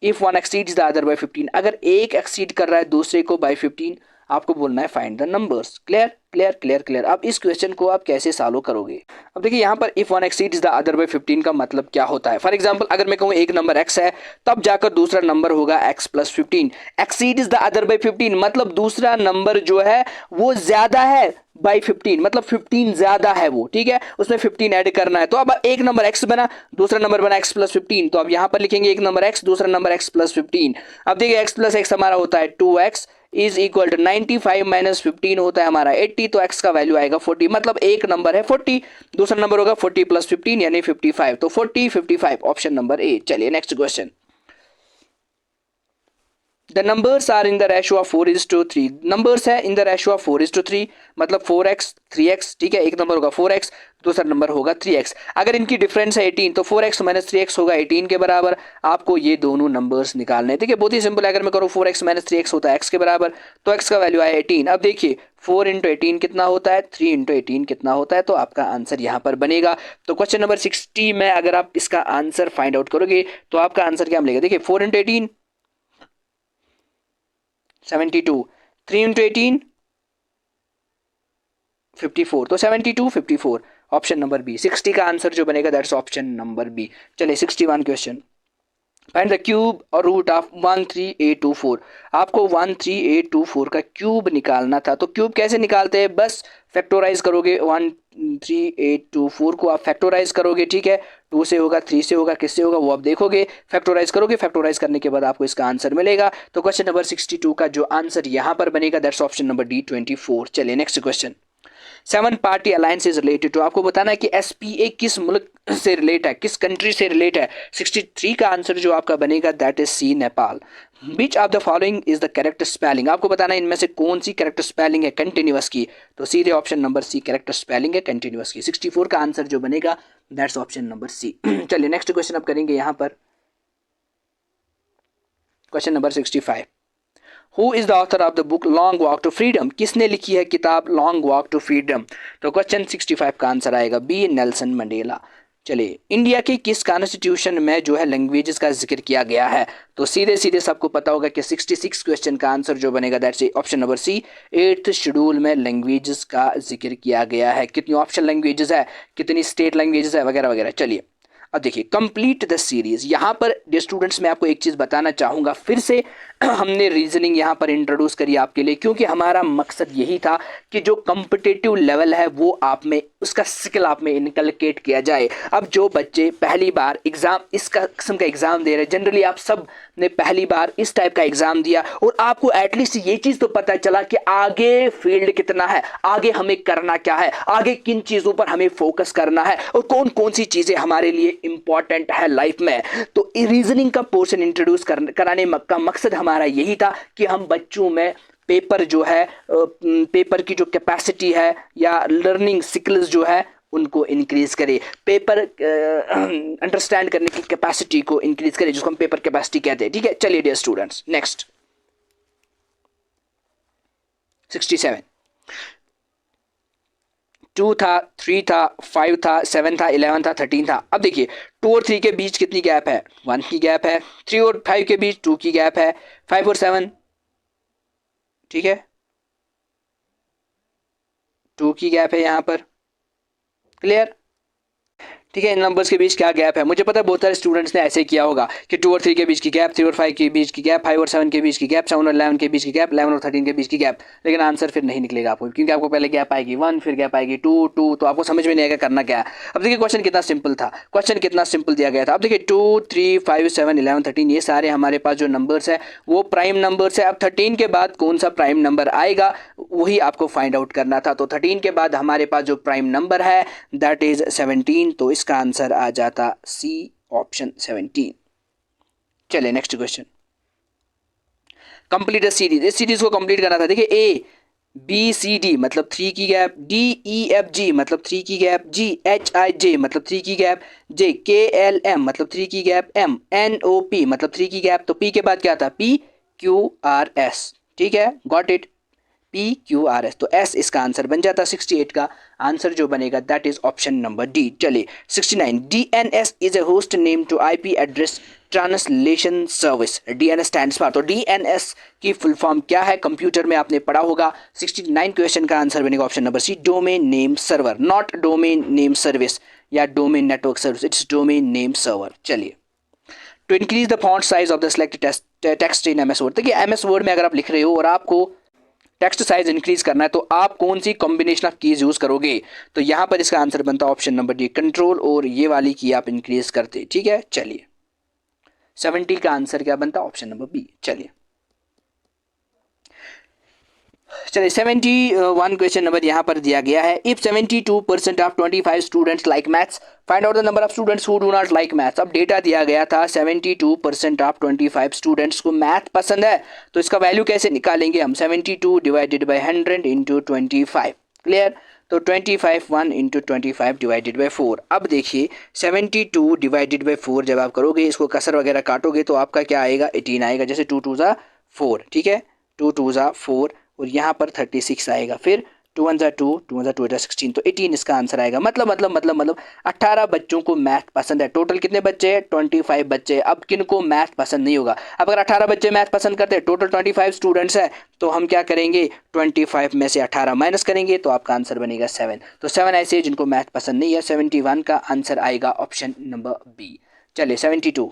If one exceeds the other by 15, अगर एक एक्सीड कर रहा है दूसरे को बाय 15, आपको बोलना है find the numbers. Clear clear clear clear. अब इस क्वेश्चन को आप कैसे सॉल्व करोगे। अब देखिए यहाँ पर if one exceeds the other by 15 का मतलब क्या होता है। फॉर एग्जांपल अगर मैं कहूँ एक नंबर x है, तब जाकर दूसरा नंबर होगा x + 15। Exceeds the other by 15 मतलब दूसरा नंबर जो है वो ज्यादा है बाई 15, मतलब 15 ज्यादा है वो, ठीक है, उसमें 15 ऐड करना है। तो अब एक नंबर x बना, दूसरा नंबर बना x + 15, तो अब यहां पर लिखेंगे एक नंबर x, दूसरा नंबर x + 15। अब देखिए x + x हमारा होता है 2x इज इक्वल टू 95 - 15 होता है हमारा 80, तो x का वैल्यू आएगा 40, मतलब एक नंबर है 40, दूसरा नंबर होगा 40 + 15 यानी 55, तो 40 55 ऑप्शन नंबर ए। चलिए next question, The numbers are in the ratio of 4:3, numbers है इन द रेशियो ऑफ 4:3, मतलब 4x 3x, ठीक है, एक नंबर होगा 4x, दूसरा नंबर होगा 3x। अगर इनकी डिफरेंस है 18, तो 4x - 3x होगा 18 के बराबर। आपको ये दोनों नंबर्स निकालने हैं, ठीक है, बहुत ही सिंपल है। अगर मैं करूँ 4x - 3x होता है x के बराबर, तो x का वैल्यू आया 18। अब देखिए 4 × 18 कितना होता है, 3 × 18 कितना होता है, तो आपका आंसर यहाँ पर बनेगा। तो क्वेश्चन नंबर 60 में अगर आप इसका आंसर फाइंड आउट करोगे तो आपका आंसर क्या मिलेगा। देखिए 4 × 18 72, 3 × 18 54, तो 72 54 ऑप्शन नंबर बी। 60 का आंसर जो बनेगा दैट्स ऑप्शन नंबर बी। चलिए 61 क्वेश्चन, फाइंड द क्यूब और रूट ऑफ 13824। आपको 13824 का क्यूब निकालना था, तो क्यूब कैसे निकालते हैं, बस फैक्टोराइज करोगे, 13824 को आप फैक्टोराइज करोगे, ठीक है, 2 से होगा, 3 से होगा, किससे होगा वो आप देखोगे, फैक्टोराइज करोगे, फैक्टोराइज करने के बाद आपको इसका आंसर मिलेगा। तो क्वेश्चन नंबर 62 का जो आंसर यहाँ पर बनेगा दैट्स ऑप्शन नंबर डी 24। चलिए next question, 7 party alliance is related to, आपको बताना है कि SPA किस मुल्क से रिलेट है, किस कंट्री से रिलेट है। 63 का आंसर जो आपका बनेगा that is C, Nepal. Which of the following is the correct spelling, आपको बताना है इनमें से कौन सी करेक्ट स्पेलिंग है कंटिन्यूअस की, तो सीधे option number C correct spelling है कंटिन्यूअस की। 64 का आंसर जो बनेगा दैट्स ऑप्शन नंबर सी। चलिए नेक्स्ट क्वेश्चन अब करेंगे यहाँ पर question number 65, who is the author of the book long walk to freedom, किसने लिखी है किताब लॉन्ग वॉक टू फ्रीडम। तो क्वेश्चन 65 का आंसर आएगा बी, नेल्सन मंडेला। चलिए, इंडिया के किस कॉन्स्टिट्यूशन में जो है लैंग्वेजेस का जिक्र किया गया है? तो सीधे सीधे सबको पता होगा कि 66 क्वेश्चन का आंसर जो बनेगा that's option number C, 8th schedule में लैंग्वेजेस का जिक्र किया गया है। कितनी ऑप्शन लैंग्वेजेस है, कितनी स्टेट लैंग्वेजेस है, वगैरह वगैरह। चलिए अब देखिए, कंप्लीट द सीरीज। यहाँ पर डियर स्टूडेंट्स मैं आपको एक चीज़ बताना चाहूँगा, फिर से हमने रीजनिंग यहाँ पर इंट्रोड्यूस करी आपके लिए, क्योंकि हमारा मकसद यही था कि जो कम्पिटिटिव लेवल है वो आप में, उसका स्किल आप में इनकलकेट किया जाए। अब जो बच्चे पहली बार एग्ज़ाम, इस किस्म का एग्ज़ाम दे रहे हैं, जनरली आप सब ने पहली बार इस टाइप का एग्ज़ाम दिया और आपको एटलीस्ट ये चीज़ तो पता चला कि आगे फील्ड कितना है, आगे हमें करना क्या है, आगे किन चीज़ों पर हमें फोकस करना है और कौन कौन सी चीज़ें हमारे लिए इंपॉर्टेंट है लाइफ में। तो रीजनिंग का पोर्शन इंट्रोड्यूस कराने का मकसद हमारा यही था कि हम बच्चों में पेपर जो है, पेपर की जो कैपेसिटी है या लर्निंग स्किल्स जो है उनको इंक्रीज करे, पेपर अंडरस्टैंड करने की कैपेसिटी को इंक्रीज करे, जिसको हम पेपर कैपेसिटी कहते हैं। ठीक है, चलिए डियर स्टूडेंट्स नेक्स्ट 67, 2 था, 3 था, 5 था, 7 था, 11 था, 13 था। अब देखिए 2 और 3 के बीच कितनी गैप है, 1 की गैप है। 3 और 5 के बीच 2 की गैप है। 5 और 7, ठीक है, 2 की गैप है यहाँ पर। क्लियर? ठीक है, इन नंबर्स के बीच क्या गैप है? मुझे पता है बहुत सारे स्टूडेंट्स ने ऐसे किया होगा कि 2 और 3 के बीच की गैप, 3 और 5 के बीच की गैप, 5 और 7 के बीच की गैप, 7 और 11 के बीच की गैप, 11 और 13 के बीच की गैप, लेकिन आंसर फिर नहीं निकलेगा आपको, क्योंकि आपको पहले गैप आएगी 1, फिर गैप आएगी 2, 2, तो आपको समझ में नहीं आएगा करना क्या है। अब देखिए क्वेश्चन कितना सिंपल था, क्वेश्चन कितना सिंपल दिया गया था। अब देखिए 2, 3, 5, 7, 11, 13 ये सारे हमारे पास जो नंबर्स है वो प्राइम नंबर्स है। अब 13 के बाद कौन सा प्राइम नंबर आएगा वही आपको फाइंड आउट करना था। तो 13 के बाद हमारे पास जो प्राइम नंबर है दैट इज 17, तो इसका आंसर आ जाता सी, ऑप्शन 17। चलिए नेक्स्ट क्वेश्चन, कंप्लीट सीरीज। इस सीरीज को कंप्लीट करना था। देखिए ए बी सी डी मतलब 3 की gap, D E F G मतलब 3 की गैप, जी एच आई जे मतलब 3 की गैप, जे के एल एम मतलब 3 की gap, M N O P मतलब 3 की गैप। तो पी के बाद क्या था, पी क्यू आर एस। ठीक है, got it, P Q R S. तो एस इसका आंसर बन जाता। 68 का आंसर जो बनेगा that is option number D. चलिए 69, D N S is a host name to I P address translation service. DNS stands for, तो डीएनएस की फुल फॉर्म क्या है, कंप्यूटर में आपने पढ़ा होगा। 69 क्वेश्चन का आंसर बनेगा option number C, domain name server, not domain name service या domain network service, it's domain name server. चलिए, to increase the font size of the selected text in MS Word. देखिए एमएस वर्ड में अगर आप लिख रहे हो और आपको टेक्स्ट साइज इंक्रीज करना है तो आप कौन सी कॉम्बिनेशन ऑफ कीज यूज करोगे? तो यहां पर इसका आंसर बनता है ऑप्शन नंबर डी, कंट्रोल और ये वाली की आप इंक्रीज करते। ठीक है, चलिए 70 का आंसर क्या बनता है, ऑप्शन नंबर बी। चलिए 71 क्वेश्चन नंबर यहाँ पर दिया गया है। If 72% of 25 students like maths, find out the number of students who do not like maths. अब डेटा दिया गया था 72% ऑफ 25 स्टूडेंट्स को मैथ पसंद है, तो इसका वैल्यू कैसे निकालेंगे हम? 72 डिवाइडेड बाई 100 इंटू 25। क्लियर? तो 25 1 इंटू 25 डिवाइडेड बाई 4। अब देखिए 72 डिवाइडेड बाई 4 जब आप करोगे, इसको कसर वगैरह काटोगे तो आपका क्या आएगा, 18 आएगा। जैसे 2 2 ज़ा 4, ठीक है, 2 2 ज़ा 4 और यहाँ पर 36 आएगा, फिर 2 1 ज़ा 2, 2 1 ज़ा 2 16, तो 18 इसका आंसर आएगा। मतलब 18 बच्चों को मैथ पसंद है। टोटल कितने बच्चे हैं? 25 बच्चे। अब किन को मैथ पसंद नहीं होगा? अब अगर 18 बच्चे मैथ पसंद करते हैं, टोटल 25 स्टूडेंट्स है, तो हम क्या करेंगे, 25 में से 18 माइनस करेंगे तो आपका आंसर बनेगा 7। तो 7 ऐसे जिनको मैथ पसंद नहीं है। 71 का आंसर आएगा ऑप्शन नंबर बी। चलिए 72,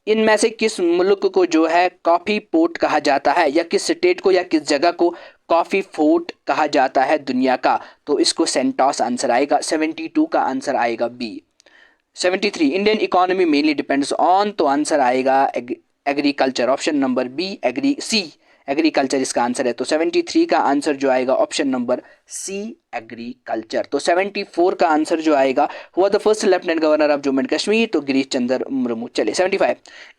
इनमें से किस मुल्क को जो है कॉफी पोर्ट कहा जाता है, या किस स्टेट को या किस जगह को कॉफी फोर्ट कहा जाता है दुनिया का? तो इसको सेंटोस आंसर आएगा। 72 का आंसर आएगा B. 73, Indian economy mainly depends on, तो आंसर आएगा agriculture, option number B, agriculture इसका आंसर है। तो 73 का आंसर जो आएगा ऑप्शन नंबर सी, एग्रीकल्चर। तो 74 का आंसर जो आएगा, हुआ the first lieutenant governor of Jammu and Kashmir, तो गिरीश चंद्र मुर्मू। चलिए 75,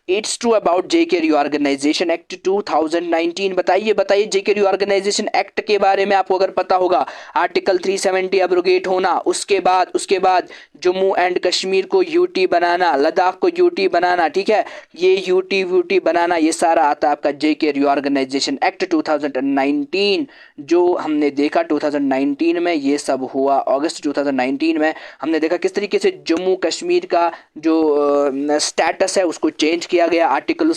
it's true about JK reorganisation act 2019। बताइए जेके रीऑर्गेनाइजेशन एक्ट के बारे में आपको अगर पता होगा, आर्टिकल 370 एब्रोगेट होना, उसके बाद जम्मू एंड कश्मीर को यूटी बनाना, लद्दाख को यूटी बनाना, ठीक है, ये यूटी बनाना, ये सारा आता है आपका जेके रीऑर्गेनाइजेशन एक्ट 2019, जो हमने देखा 2019 2019 में ये सब हुआ। अगस्त 2019 में हमने देखा किस तरीके से जम्मू कश्मीर का जो स्टेटस है उसको चेंज किया गया, आर्टिकल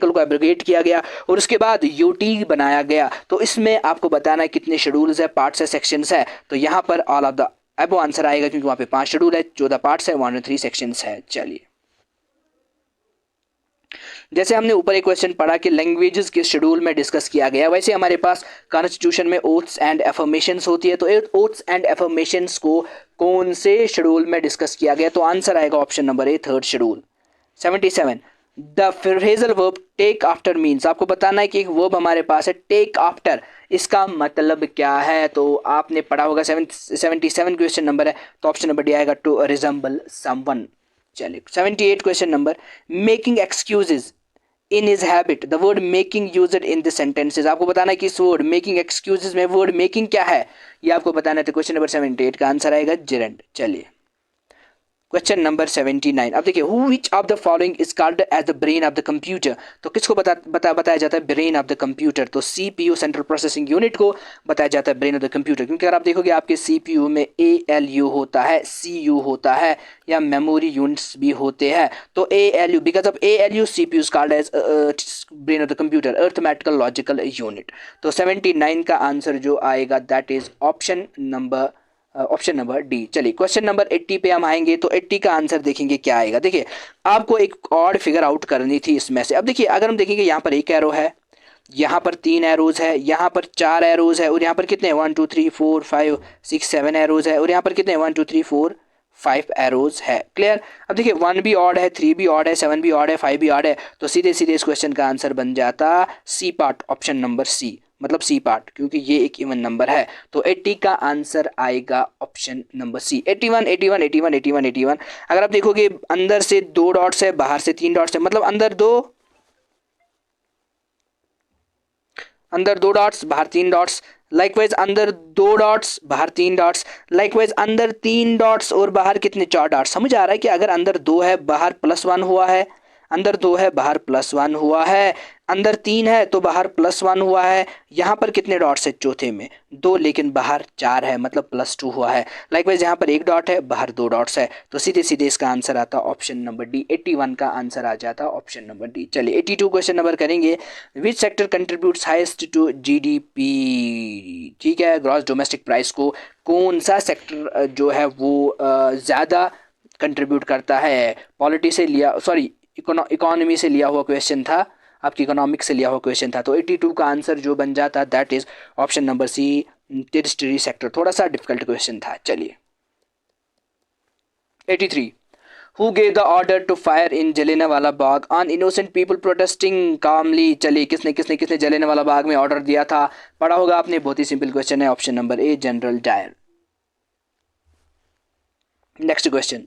को एब्रोगेट किया गया और उसके बाद यूटी बनाया गया। तो इसमें आपको बताना है कितने शेड्यूल्स है, पार्ट्स है, सेक्शंस है। तो यहाँ पर all of the above answer आएगा क्योंकि वहाँ पे 5 शेड्यूल है, 14 पार्ट्स है, 103 सेक्शंस है। चलिए, जैसे हमने ऊपर एक क्वेश्चन पढ़ा कि लैंग्वेजेस किस शेड्यूल में डिस्कस किया गया, वैसे हमारे पास कॉन्स्टिट्यूशन में ओथ्स एंड एफर्मेशंस होती है। तो ओथ्स एंड एफर्मेशंस को कौन से शेड्यूल में डिस्कस किया गया? तो आंसर आएगा option number A, 3rd schedule. 77 the phrasal verb take after means, आपको बताना है कि एक वर्ब हमारे पास है टेक आफ्टर, इसका मतलब क्या है? तो आपने पढ़ा होगा 77 क्वेश्चन नंबर है, तो ऑप्शन नंबर डी आएगा, टू रिजेंबल समवन। चलिए 78 question number, making excuses in his habit, the word making used in the sentences, आपको बताना है कि इस वर्ड मेकिंग एक्सक्यूजेज में वर्ड मेकिंग क्या है, ये आपको बताना है। तो क्वेश्चन नंबर 78 का आंसर आएगा जेरेंट। चलिए क्वेश्चन नंबर 79, अब देखिए, who which of the following is called as the brain of the computer, तो किसको बताया जाता है ब्रेन ऑफ द कंप्यूटर? तो सीपीयू, सेंट्रल प्रोसेसिंग यूनिट को बताया जाता है ब्रेन ऑफ द कंप्यूटर, क्योंकि अगर आप देखोगे आपके सीपीयू में ALU होता है, CU होता है, या मेमोरी यूनिट्स भी होते हैं। तो ALU, because of ALU CPU is called as brain of the computer, arithmetical logical unit. तो 79 का आंसर जो आएगा that is option number D. चलिए क्वेश्चन नंबर 80 पे हम आएंगे, तो 80 का आंसर देखेंगे क्या आएगा। देखिए, आपको एक ऑड फिगर आउट करनी थी इसमें से। अब देखिए, अगर हम देखेंगे यहाँ पर एक एरो है, यहाँ पर 3 एरोज है, यहाँ पर 4 एरोज है, और यहाँ पर कितने 1 2 3 4 5 6 7 एरोज है, और यहाँ पर कितने 1 2 3 4 5 एरोज है। क्लियर? अब देखिए 1 भी ऑड है, 3 भी ऑड है, 7 भी ऑड है, 5 भी ऑड है, तो सीधे सीधे इस क्वेश्चन का आंसर बन जाता C part, option number C, मतलब सी पार्ट, क्योंकि ये एक इवन नंबर है। तो 80 का आंसर आएगा ऑप्शन नंबर सी। 81 81 81 81 81, अगर आप देखोगे अंदर से 2 डॉट्स है, बाहर से 3 डॉट्स है, मतलब अंदर 2 डॉट्स, बाहर 3 डॉट्स। लाइकवाइज अंदर 2 डॉट्स, बाहर 3 डॉट्स। लाइकवाइज अंदर 3 डॉट्स और बाहर कितने 4 डॉट्स। समझ आ रहा है कि अगर अंदर 2 है, बाहर +1 हुआ है, अंदर 2 है, बाहर +1 हुआ है, अंदर 3 है तो बाहर +1 हुआ है। यहाँ पर कितने डॉट्स है चौथे में 2, लेकिन बाहर 4 है, मतलब +2 हुआ है। लाइकवाइज यहाँ पर 1 डॉट है, बाहर 2 डॉट्स है, तो सीधे सीधे इसका आंसर आता ऑप्शन नंबर डी। 81 का आंसर आ जाता ऑप्शन नंबर डी। चलिए 82 क्वेश्चन नंबर करेंगे, which sector contributes highest to GDP, ठीक है, ग्रॉस डोमेस्टिक प्राइस को कौन सा सेक्टर जो है वो ज़्यादा कंट्रीब्यूट करता है? पॉलिटी से लिया, सॉरी इकोनॉमी से लिया हुआ क्वेश्चन था, आपकी इकोनॉमिक्स से लिया हुआ क्वेश्चन था। तो 82 का आंसर जो बन जाता that is option number C, territory sector. थोड़ा सा डिफिकल्ट क्वेश्चन था। चलिए 83, who gave the order to fire in Jallianwala Bagh on innocent people protesting calmly. चलिए किसने जलियांवाला बाग में ऑर्डर दिया था? पढ़ा होगा आपने, बहुत ही सिंपल क्वेश्चन है, option number A, general Dyer. Next question,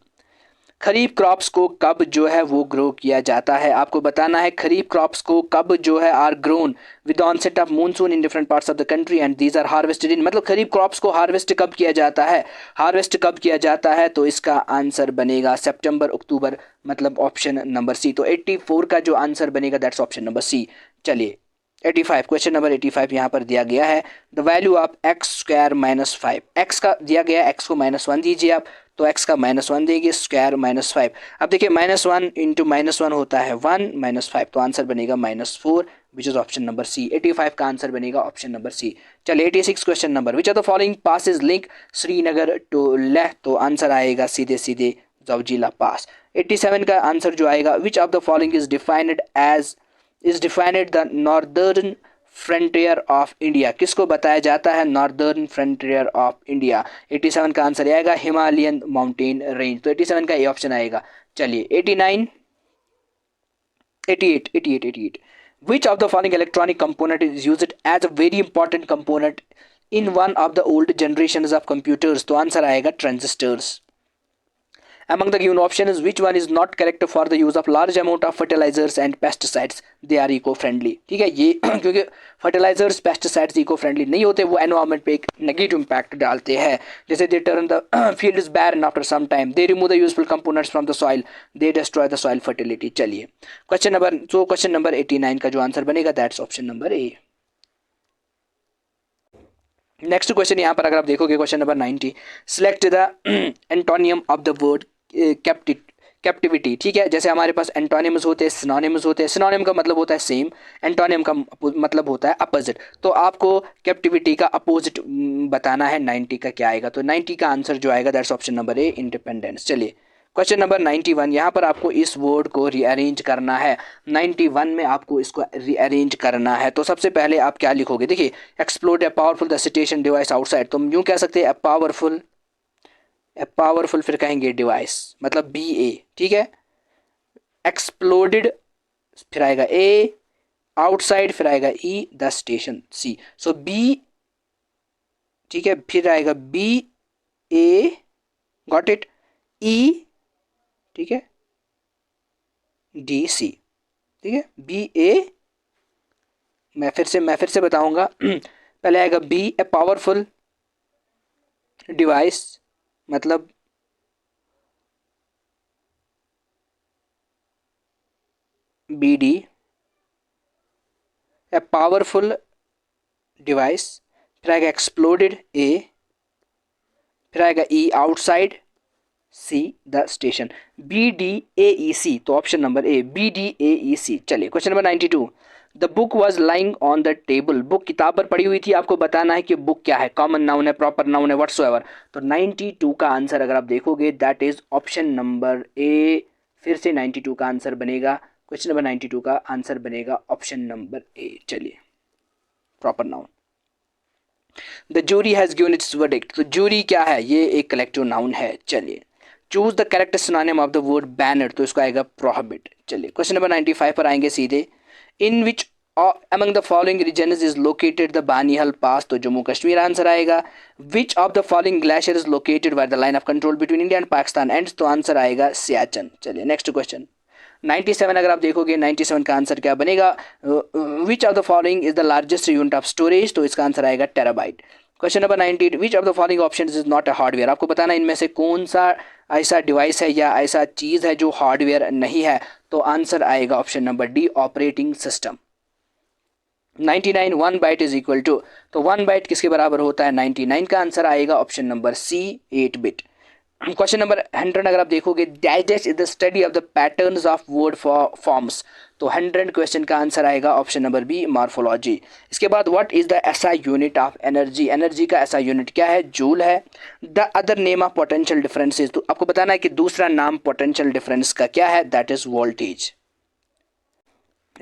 kharif crops को कब जो है वो ग्रो किया जाता है? आपको बताना है खरीफ क्रॉप्स को कब जो है are grown with onset of monsoon in different parts of the country and these are harvested in, मतलब खरीफ क्रॉप्स को हार्वेस्ट कब किया जाता है? हार्वेस्ट कब किया जाता है? तो इसका आंसर बनेगा सितंबर अक्टूबर, मतलब ऑप्शन नंबर सी। तो 84 का जो आंसर बनेगा दैट्स ऑप्शन नंबर सी। चलिए 85, क्वेश्चन नंबर 85 यहाँ पर दिया गया है, the value of x² - 5, x का दिया गया है, x को -1 दीजिए आप, तो x का -1 देंगे, स्क्वायर -5। अब देखिए -1 इंटू -1 होता है 1 -5, तो आंसर बनेगा -4 which is option number C. 85 का आंसर बनेगा ऑप्शन नंबर सी। चलिए 86 question number, which are the following passes link Srinagar to Leh, तो आंसर आएगा सीधे सीधे ज़ौजिला पास। 87 का आंसर जो आएगा, विच of the following is defined the northern frontier of India, किसको बताया जाता है नॉर्दर्न फ्रंटियर ऑफ इंडिया? 87 का आंसर आएगा हिमालयन माउंटेन रेंज। तो 87 का ये ऑप्शन आएगा। चलिए 89 88 which of the following electronic component is used as a very important component in one of the old generations of computers? तो आंसर आएगा transistors. Among the given options, which one is not correct for the use of large amount of fertilizers and pesticides? They are eco-friendly. ठीक है, ये क्योंकि fertilizers, pesticides eco-friendly नहीं होते, वो environment पे एक negative impact डालते हैं। जैसे they turn the field is barren after some time, they remove the useful components from the soil, they destroy the soil fertility। चलिए क्वेश्चन नंबर 89 का जो आंसर बनेगा that's option number A. Next question यहाँ पर अगर आप देखोगे question number 90, select the antonym of the word captivity. ठीक है, जैसे हमारे पास एंटोनिम्स होते हैं, सिनोनिम्स होते हैं। सिनोनिम का मतलब होता है सेम, एंटोनिम का मतलब होता है अपोजिट। तो आपको कैप्टिविटी का अपोजिट बताना है। 90 का क्या आएगा? तो 90 का आंसर जो आएगा that's option number A, independence. चलिए क्वेश्चन नंबर 91, यहाँ पर आपको इस वर्ड को रीअरेंज करना है। 91 में आपको इसको रीअरेंज करना है। तो सबसे पहले आप क्या लिखोगे? देखिए, explode a powerful the situation device outside, तो यूँ कह सकते हैं ए पावरफुल फिर कहेंगे डिवाइस, मतलब बी ए। ठीक है, एक्सप्लोडेड फिर आएगा ए, आउटसाइड फिर आएगा E, the station C. So B, ठीक है, फिर आएगा B A, got it, E, ठीक है, डी सी। ठीक है, बी ए, मैं फिर से बताऊंगा। पहले आएगा बी ए पावरफुल डिवाइस, मतलब B D, a powerful device, फिर आएगा एक्सप्लोडेड ए, फिर आएगा E, outside C, the station, B D A E C. तो option number A, B D A E C. चलिए question number 92, the book was lying on the table, book किताब पर पड़ी हुई थी। आपको बताना है कि बुक क्या है, कॉमन नाउन है, प्रॉपर नाउन है, व्हाट्सोएवर। तो 92 का आंसर अगर आप देखोगे दैट इज ऑप्शन नंबर ए। फिर से 92 का आंसर बनेगा, क्वेश्चन नंबर 92 का आंसर बनेगा ऑप्शन नंबर ए। चलिए, proper noun. The jury has given its verdict, तो जूरी क्या है? ये एक कलेक्टिव नाउन है। चलिए, choose the correct synonym of the word banner, तो इसको आएगा प्रोहिबिट। चलिए क्वेश्चन नंबर 95 पर आएंगे सीधे। इन विच among the following regions is located the Banihal Pass, तो जम्मू कश्मीर आंसर आएगा। which of the following glacier is located where the line of control between India and Pakistan ends, तो आंसर आएगा सियाचन। चलिए नेक्स्ट क्वेश्चन 97 अगर आप देखोगे 97 का आंसर क्या बनेगा? विच of the following is the largest unit of storage, तो इसका आंसर आएगा terabyte. Question number 98, which of the following option is not a hardware, आपको बताना इनमें से कौन सा ऐसा डिवाइस है या ऐसा चीज़ है जो हार्डवेयर नहीं है। तो आंसर आएगा option number D, operating system. 99, 1 byte is equal to, तो 1 बाइट किसके बराबर होता है? 99 का आंसर आएगा option number C, 8 bit. Question number 100 अगर आप देखोगे, digest is the study of the patterns of word forms, तो 100 क्वेश्चन का आंसर आएगा ऑप्शन नंबर बी, मॉर्फोलॉजी। इसके बाद what is the SI unit of energy, energy का एसआई यूनिट क्या है? जूल है। The other name of potential differences, तो आपको बताना है कि दूसरा नाम पोटेंशियल डिफरेंस का क्या है? That is voltage.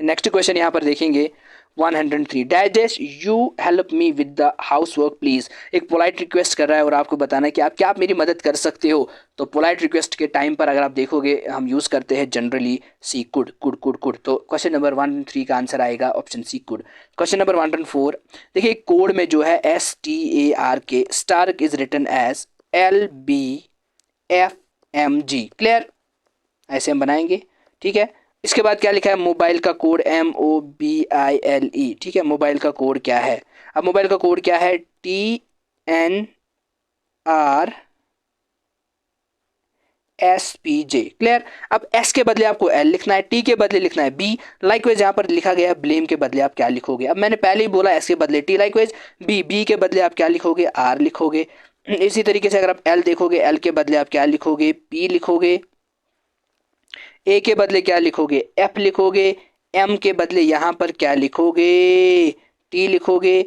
Next question यहाँ पर देखेंगे 103, digest you help me with the house work please, एक पोलाइट रिक्वेस्ट कर रहा है और आपको बताना है कि आप मेरी मदद कर सकते हो। तो पोलाइट रिक्वेस्ट के टाइम पर अगर आप देखोगे हम यूज़ करते हैं generally C, could could could could. तो क्वेश्चन नंबर 103 का आंसर आएगा option C, could. Question number 104, देखिए कोड में जो है STARK, Stark is written as LBFMG, clear, ऐसे हम बनाएंगे। ठीक है, इसके बाद क्या लिखा है? मोबाइल का कोड MOBILE, ठीक है, मोबाइल का कोड क्या है? अब मोबाइल का कोड क्या है? TNRSPJ, clear. अब S के बदले आपको L लिखना है, T के बदले लिखना है B, लाइकवाइज यहाँ पर लिखा गया है ब्लेम के बदले आप क्या लिखोगे? अब मैंने पहले ही बोला S के बदले T, लाइकवाइज B के बदले आप क्या लिखोगे? R लिखोगे। इसी तरीके से अगर आप L देखोगे, L के बदले आप क्या लिखोगे? P लिखोगे। ए के बदले क्या लिखोगे? एफ लिखोगे। एम के बदले यहाँ पर क्या लिखोगे? टी लिखोगे।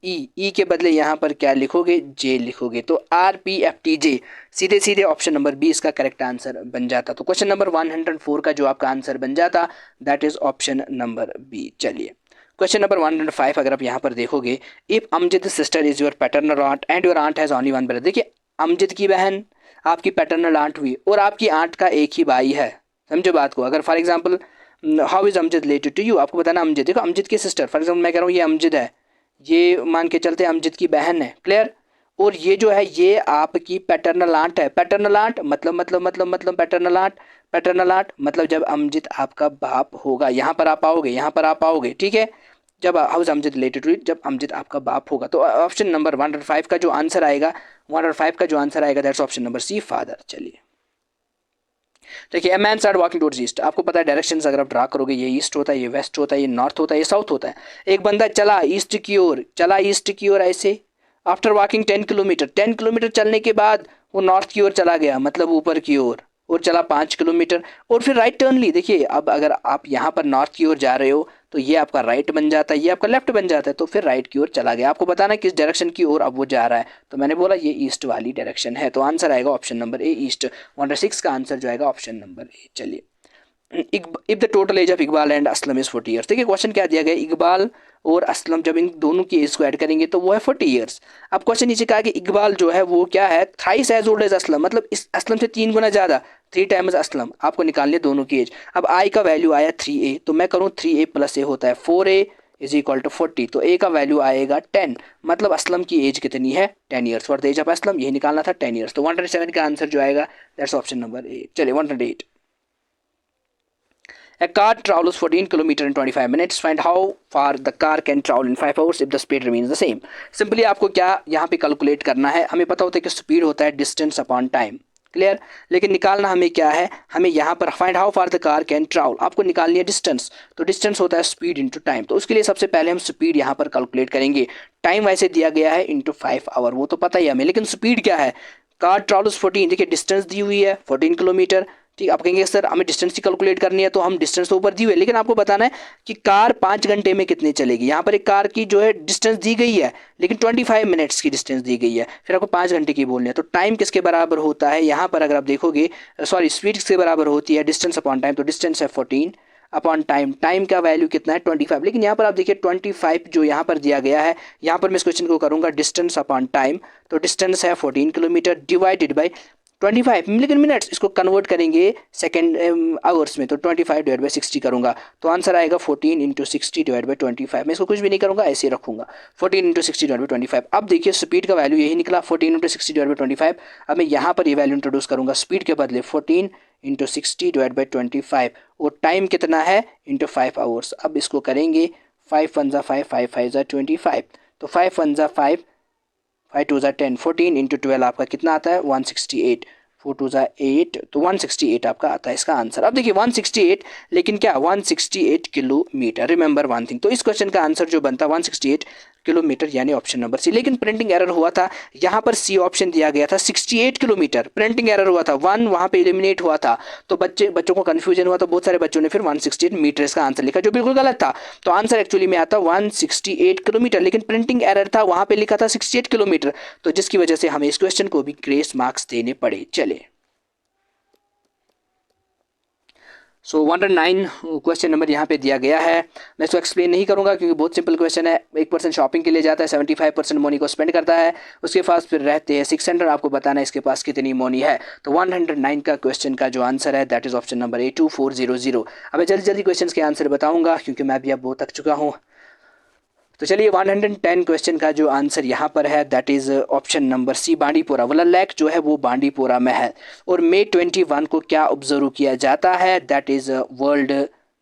ई के बदले यहाँ पर क्या लिखोगे? जे लिखोगे। तो RPFTJ, सीधे सीधे ऑप्शन नंबर बी इसका करेक्ट आंसर बन जाता। तो क्वेश्चन नंबर 104 का जो आपका आंसर बन जाता that is option number B. चलिए क्वेश्चन नंबर 105 अगर आप यहाँ पर देखोगे, if Amjad sister is your paternal aunt and your aunt has only one brother, देखिए अमजद की बहन आपकी पैटर्नल आंट हुई और आपकी आंट का एक ही भाई है, समझो बात को। अगर for example how is Amjad related to you, आपको बताना अमजद, देखो अमजद की सिस्टर, फॉर एग्जांपल मैं कह रहा हूँ ये अमजद है, ये मान के चलते अमजद की बहन है, क्लियर। और ये जो है ये आपकी पैटर्नल आंट है। पैटर्नल आंट मतलब पैटर्नल आंट मतलब जब अमजद आपका बाप होगा, यहाँ पर आप आओगे, ठीक है, जब हाउस अमजद रिलेटेड टू, जब अमजद आपका बाप होगा। तो ऑप्शन नंबर 105 का जो आंसर आएगा that's option number C, father. चलिए देखिए, a man start walking towards east, आपको पता है डायरेक्शंस अगर आप ड्रा करोगे, ये ईस्ट होता है, ये वेस्ट होता है, ये नॉर्थ होता है, ये साउथ होता है। एक बंदा चला ईस्ट की ओर, ऐसे आफ्टर वॉकिंग 10 किलोमीटर, 10 किलोमीटर चलने के बाद वो नॉर्थ की ओर चला गया, मतलब ऊपर की ओर, और चला 5 किलोमीटर, और फिर राइट टर्न ली। देखिए अब अगर आप यहाँ पर नॉर्थ की ओर जा रहे हो तो ये आपका राइट बन जाता है, ये आपका लेफ्ट बन जाता है, तो फिर राइट की ओर चला गया। आपको बताना किस डायरेक्शन की ओर अब वो जा रहा है, तो मैंने बोला ये ईस्ट वाली डायरेक्शन है, तो आंसर आएगा ऑप्शन नंबर ए ईस्ट। 106 का आंसर जो आएगा ऑप्शन नंबर ए। चलिए, if the total age of Iqbal and Aslam is 40 years. देखिए क्वेश्चन क्या दिया गया, इकबाल और असलम जब इन दोनों की एज को ऐड करेंगे तो वो है 40 ईयर्स। अब क्वेश्चन नीचे कहा कि इकबाल जो है वो क्या है, thrice as old as Aslam, मतलब इस असलम से 3 गुना ज़्यादा, 3 टाइम्स असलम। आपको निकालनी है दोनों की एज। अब आई का वैल्यू आया 3a, तो मैं करूँ 3a प्लस ए होता है 4a इज इक्वल टू 40, तो ए का वैल्यू आएगा 10, मतलब असलम की एज कितनी है, 10 years. For the age of Aslam यही निकालना था, 10 ईयर्स। तो 107 का आंसर जो आएगा दैट्स ऑप्शन नंबर ए। चलिए 108। A car travels 14 km in 25 minutes. Find how far the car can travel in 5 hours if the speed remains the same. Simply आपको क्या यहाँ पे कैलकुलेट करना है, हमें पता होता है कि स्पीड होता है डिस्टेंस अपॉन टाइम, क्लियर। लेकिन निकालना हमें क्या है, हमें यहाँ पर find how far the car can travel, आपको निकालनी है डिस्टेंस, तो डिस्टेंस होता है स्पीड इंटू टाइम। तो उसके लिए सबसे पहले हम स्पीड यहाँ पर कैलकुलेट करेंगे। टाइम वैसे दिया गया है इंटू 5 आवर, वो तो पता ही हमें, लेकिन स्पीड क्या है, कार ट्रैवल्स 14, देखिए डिस्टेंस दी हुई है 14 किलोमीटर, ठीक। आप कहेंगे सर हमें डिस्टेंस की कैलकुलेट करनी है, तो हम डिस्टेंस तो ऊपर दी हुई है, लेकिन आपको बताना है कि कार 5 घंटे में कितने चलेगी। यहाँ पर एक कार की जो है डिस्टेंस दी गई है, लेकिन 25 मिनट्स की डिस्टेंस दी गई है, फिर आपको 5 घंटे की बोलनी है। तो टाइम किसके बराबर होता है यहाँ पर, अगर आप देखोगे, सॉरी स्पीड किसके बराबर होती है, डिस्टेंस अपॉन टाइम, तो डिस्टेंस है 14 अपॉन टाइम, टाइम का वैल्यू कितना है 25, लेकिन यहाँ पर आप देखिए 25 जो यहाँ पर दिया गया है, यहाँ पर मैं इस क्वेश्चन को करूँगा डिस्टेंस अपॉन टाइम, तो डिस्टेंस है 14 किलोमीटर डिवाइडेड बाई 25, लेकिन मिनट्स, इसको कन्वर्ट करेंगे सेकेंड आवर्स में, तो 25 डिवाइड बाई 60 करूँगा, तो आंसर आएगा 14 इंटू 60 डिवाइड बाई 25। मैं इसको कुछ भी नहीं करूँगा, ऐसे ही रखूँगा 14 इंटू 60 डिवाइड बाई 25। अब देखिए स्पीड का वैल्यू यही निकला 14 इंटू 60 डिवाइड बाई 25। अब मैं यहाँ पर ये वैल्यू इंट्रोड्यूस करूँगा, स्पीड के बदले 14 इंटू 60 डिवाइड बाई 25, और टाइम कितना है इंटू 5 आवर्स। अब इसको करेंगे 5 1 ज़ा 5, 5 5 ज़ा 25, तो 5 1 ज़ा 5, 5 2 ज़ा 10, 14 इंटू 12 आपका कितना आता है 168, 4 2 ज़ा 8, तो 168 आपका आता है इसका आंसर। अब देखिए 168, लेकिन क्या 168 किलोमीटर, रिमेंबर वन थिंग, तो इस क्वेश्चन का आंसर जो बनता 168 किलोमीटर, यानी ऑप्शन नंबर सी। लेकिन प्रिंटिंग एरर हुआ था, यहाँ पर सी ऑप्शन दिया गया था 68 किलोमीटर, प्रिंटिंग एरर हुआ था, 1 वहाँ पे एलिमिनेट हुआ था, तो बच्चों को कन्फ्यूजन हुआ, तो बहुत सारे बच्चों ने फिर 168 मीटर इसका आंसर लिखा, जो बिल्कुल गलत था। तो आंसर एक्चुअली में आता 168 किलोमीटर, लेकिन प्रिंटिंग एरर था, वहाँ पे लिखा था 68 किलोमीटर, तो जिसकी वजह से हमें इस क्वेश्चन को भी ग्रेस मार्क्स देने पड़े। चले सो 109 क्वेश्चन नंबर यहाँ पे दिया गया है, मैं इसको एक्सप्लेन नहीं करूँगा क्योंकि बहुत सिंपल क्वेश्चन है। एक पर्सन शॉपिंग के लिए जाता है, 75% मनी को स्पेंड करता है, उसके पास फिर रहते हैं 600, आपको बताना है इसके पास कितनी मनी है। तो 109 का क्वेश्चन का जो आंसर है दैट इज ऑप्शन नंबर ए 2400। अब मैं जल्दी जल्दी क्वेश्चन के आंसर बताऊँगा क्योंकि मैं भी अब बहुत थक चुका हूँ। तो चलिए 110 क्वेश्चन का जो आंसर यहाँ पर है that is option number C Bandipora. वाला लेक जो है वो बांडीपोरा में है। और मई 21 को क्या ऑब्जर्व किया जाता है, that is World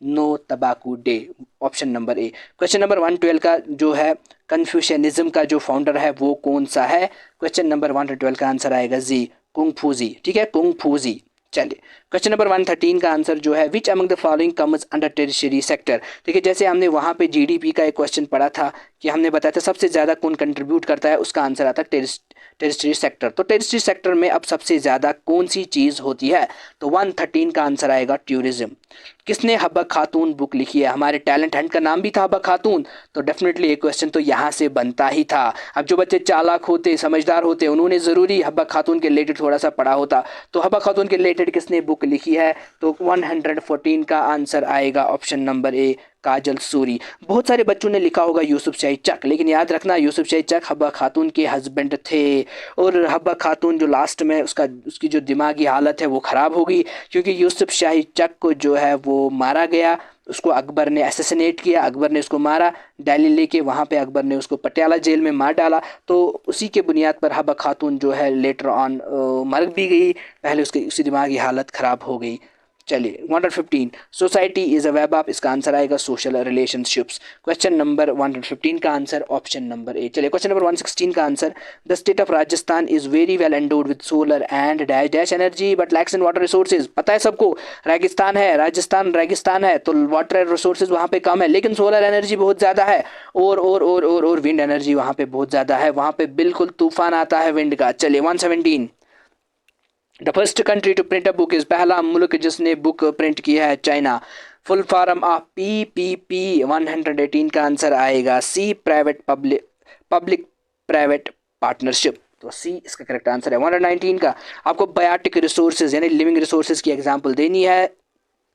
No Tobacco Day, option number A. Question number 112 का जो है कन्फ्यूशनिज्म का जो फाउंडर है वो कौन सा है, क्वेश्चन नंबर 112 का आंसर आएगा जी, कुंग फूजी, ठीक है, कुंग फूजी। चलिए क्वेश्चन नंबर 113 का आंसर जो है विच among the following comes under territory sector. देखिए जैसे हमने वहाँ पे जीडीपी का एक क्वेश्चन पढ़ा था कि हमने बताया था सबसे ज़्यादा कौन कंट्रीब्यूट करता है, उसका आंसर आता है टेरिटरी सेक्टर। तो टेरिटरी सेक्टर में अब सबसे ज़्यादा कौन सी चीज़ होती है, तो 113 का आंसर आएगा टूरिज्म। किसने हब्बा खातून बुक लिखी है, हमारे टैलेंट हंट का नाम भी था हब्बा खातून, तो डेफिनेटली ये क्वेश्चन तो यहाँ से बनता ही था। अब जो बच्चे चालाक होते समझदार होते उन्होंने ज़रूरी हब्बा खातून के रिलेटेड थोड़ा सा पढ़ा होता। तो हब्बा खातून के रिलेटेड किसने बुक लिखी है, तो 114 का आंसर आएगा ऑप्शन नंबर ए काजल सूरी। बहुत सारे बच्चों ने लिखा होगा यूसुफ शाही चक, लेकिन याद रखना यूसुफ शाही चक हब्बा खातून के हस्बैंड थे। और हब्बा खातून जो लास्ट में उसकी जो दिमागी हालत है वो ख़राब हो गई क्योंकि यूसुफ शाही चक को जो है वो मारा गया, उसको अकबर ने असैसिनेट किया, अकबर ने उसको मारा, दिल्ली लेके वहाँ पे अकबर ने उसको पटियाला जेल में मार डाला। तो उसी के बुनियाद पर हब्बा खातून जो है लेटर ऑन मर भी गई, पहले उसकी दिमागी हालत ख़राब हो गई। चलिए 115 society is a web of, इसका आंसर आएगा सोशल रिलेशनशिप्स। क्वेश्चन नंबर 115 का आंसर ऑप्शन नंबर ए। चलिए क्वेश्चन नंबर 116 का answer the state of Rajasthan is very well endowed with solar and dash dash energy but lacks in water resources. पता है सबको रेगिस्तान है, राजस्थान रेगिस्तान है तो वाटर रिसोर्सेज वहाँ पे कम है, लेकिन सोलर एनर्जी बहुत ज़्यादा है और विंड एनर्जी वहाँ पे बहुत ज़्यादा है, वहाँ पे बिल्कुल तूफान आता है विंड का। चलिए 117 the first country to print a book is, पहला मुल्क जिसने बुक प्रिंट किया है China. Full form of PPP 118 का आंसर आएगा C, private public private partnership, तो सी इसका करेक्ट आंसर है। 119 का आपको बायोटिक रिसोर्सेज यानी लिविंग रिसोर्सेज की एग्जांपल देनी है,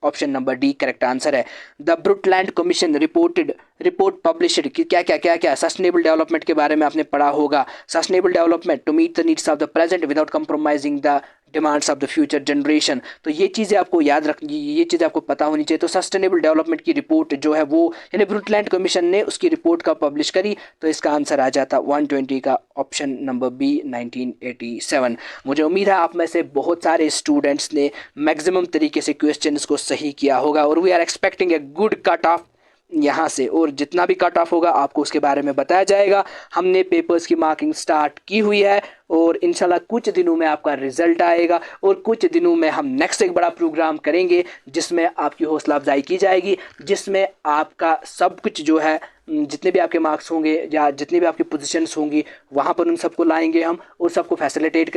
option number D correct answer है। The Brundtland commission report published कि क्या सस्टेनेबल डेवलपमेंट के बारे में आपने पढ़ा होगा। Sustainable development to meet the needs of the present without compromising the demands of the future generation, तो ये चीज़ें आपको याद रखनी, ये चीज़ें आपको पता होनी चाहिए। तो सस्टेनेबल डेवलपमेंट की रिपोर्ट जो है वो यानी ब्रुटलैंड कमीशन ने उसकी रिपोर्ट का पब्लिश करी, तो इसका आंसर आ जाता 120 का ऑप्शन नंबर बी 1987। मुझे उम्मीद है आप में से बहुत सारे स्टूडेंट्स ने मैक्सिमम तरीके से क्वेश्चंस को सही किया होगा और we are expecting a good cut off यहाँ से, और जितना भी कट ऑफ होगा आपको उसके बारे में बताया जाएगा। हमने पेपर्स की मार्किंग स्टार्ट की हुई है और इंशाल्लाह कुछ दिनों में आपका रिजल्ट आएगा और कुछ दिनों में हम नेक्स्ट एक बड़ा प्रोग्राम करेंगे जिसमें आपकी हौसला अफजाई की जाएगी, जिसमें आपका सब कुछ जो है जितने भी आपके मार्क्स होंगे या जितनी भी आपकी पोजीशंस होंगी वहाँ पर उन सबको लाएंगे हम और सबको फैसिलिटेट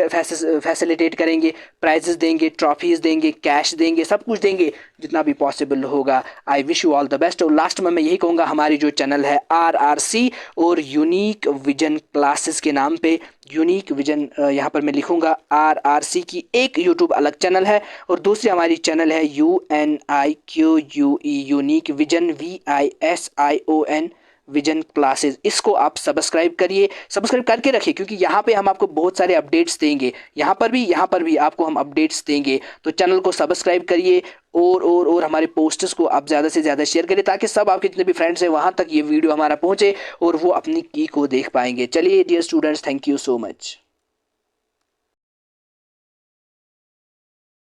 करेंगे, प्राइजेस देंगे, ट्रॉफीज़ देंगे, कैश देंगे, सब कुछ देंगे जितना भी पॉसिबल होगा। I wish you all the best. और लास्ट में मैं यही कहूँगा हमारी जो चैनल है RRC और यूनिक विजन क्लासेस के नाम पे, यूनिक विजन यहाँ पर मैं लिखूँगा RRC की एक यूट्यूब अलग चैनल है और दूसरी हमारी चैनल है UNIQUE unique vision VISION vision classes. इसको आप सब्सक्राइब करिए, सब्सक्राइब करके रखिए क्योंकि यहाँ पे हम आपको बहुत सारे अपडेट्स देंगे, यहाँ पर भी आपको हम अपडेट्स देंगे, तो चैनल को सब्सक्राइब करिए और हमारे पोस्टर्स को आप ज़्यादा से ज़्यादा शेयर करिए ताकि सब आपके जितने भी फ्रेंड्स हैं वहाँ तक ये वीडियो हमारा पहुँचे और वो अपनी की को देख पाएंगे। चलिए dear students, thank you so much.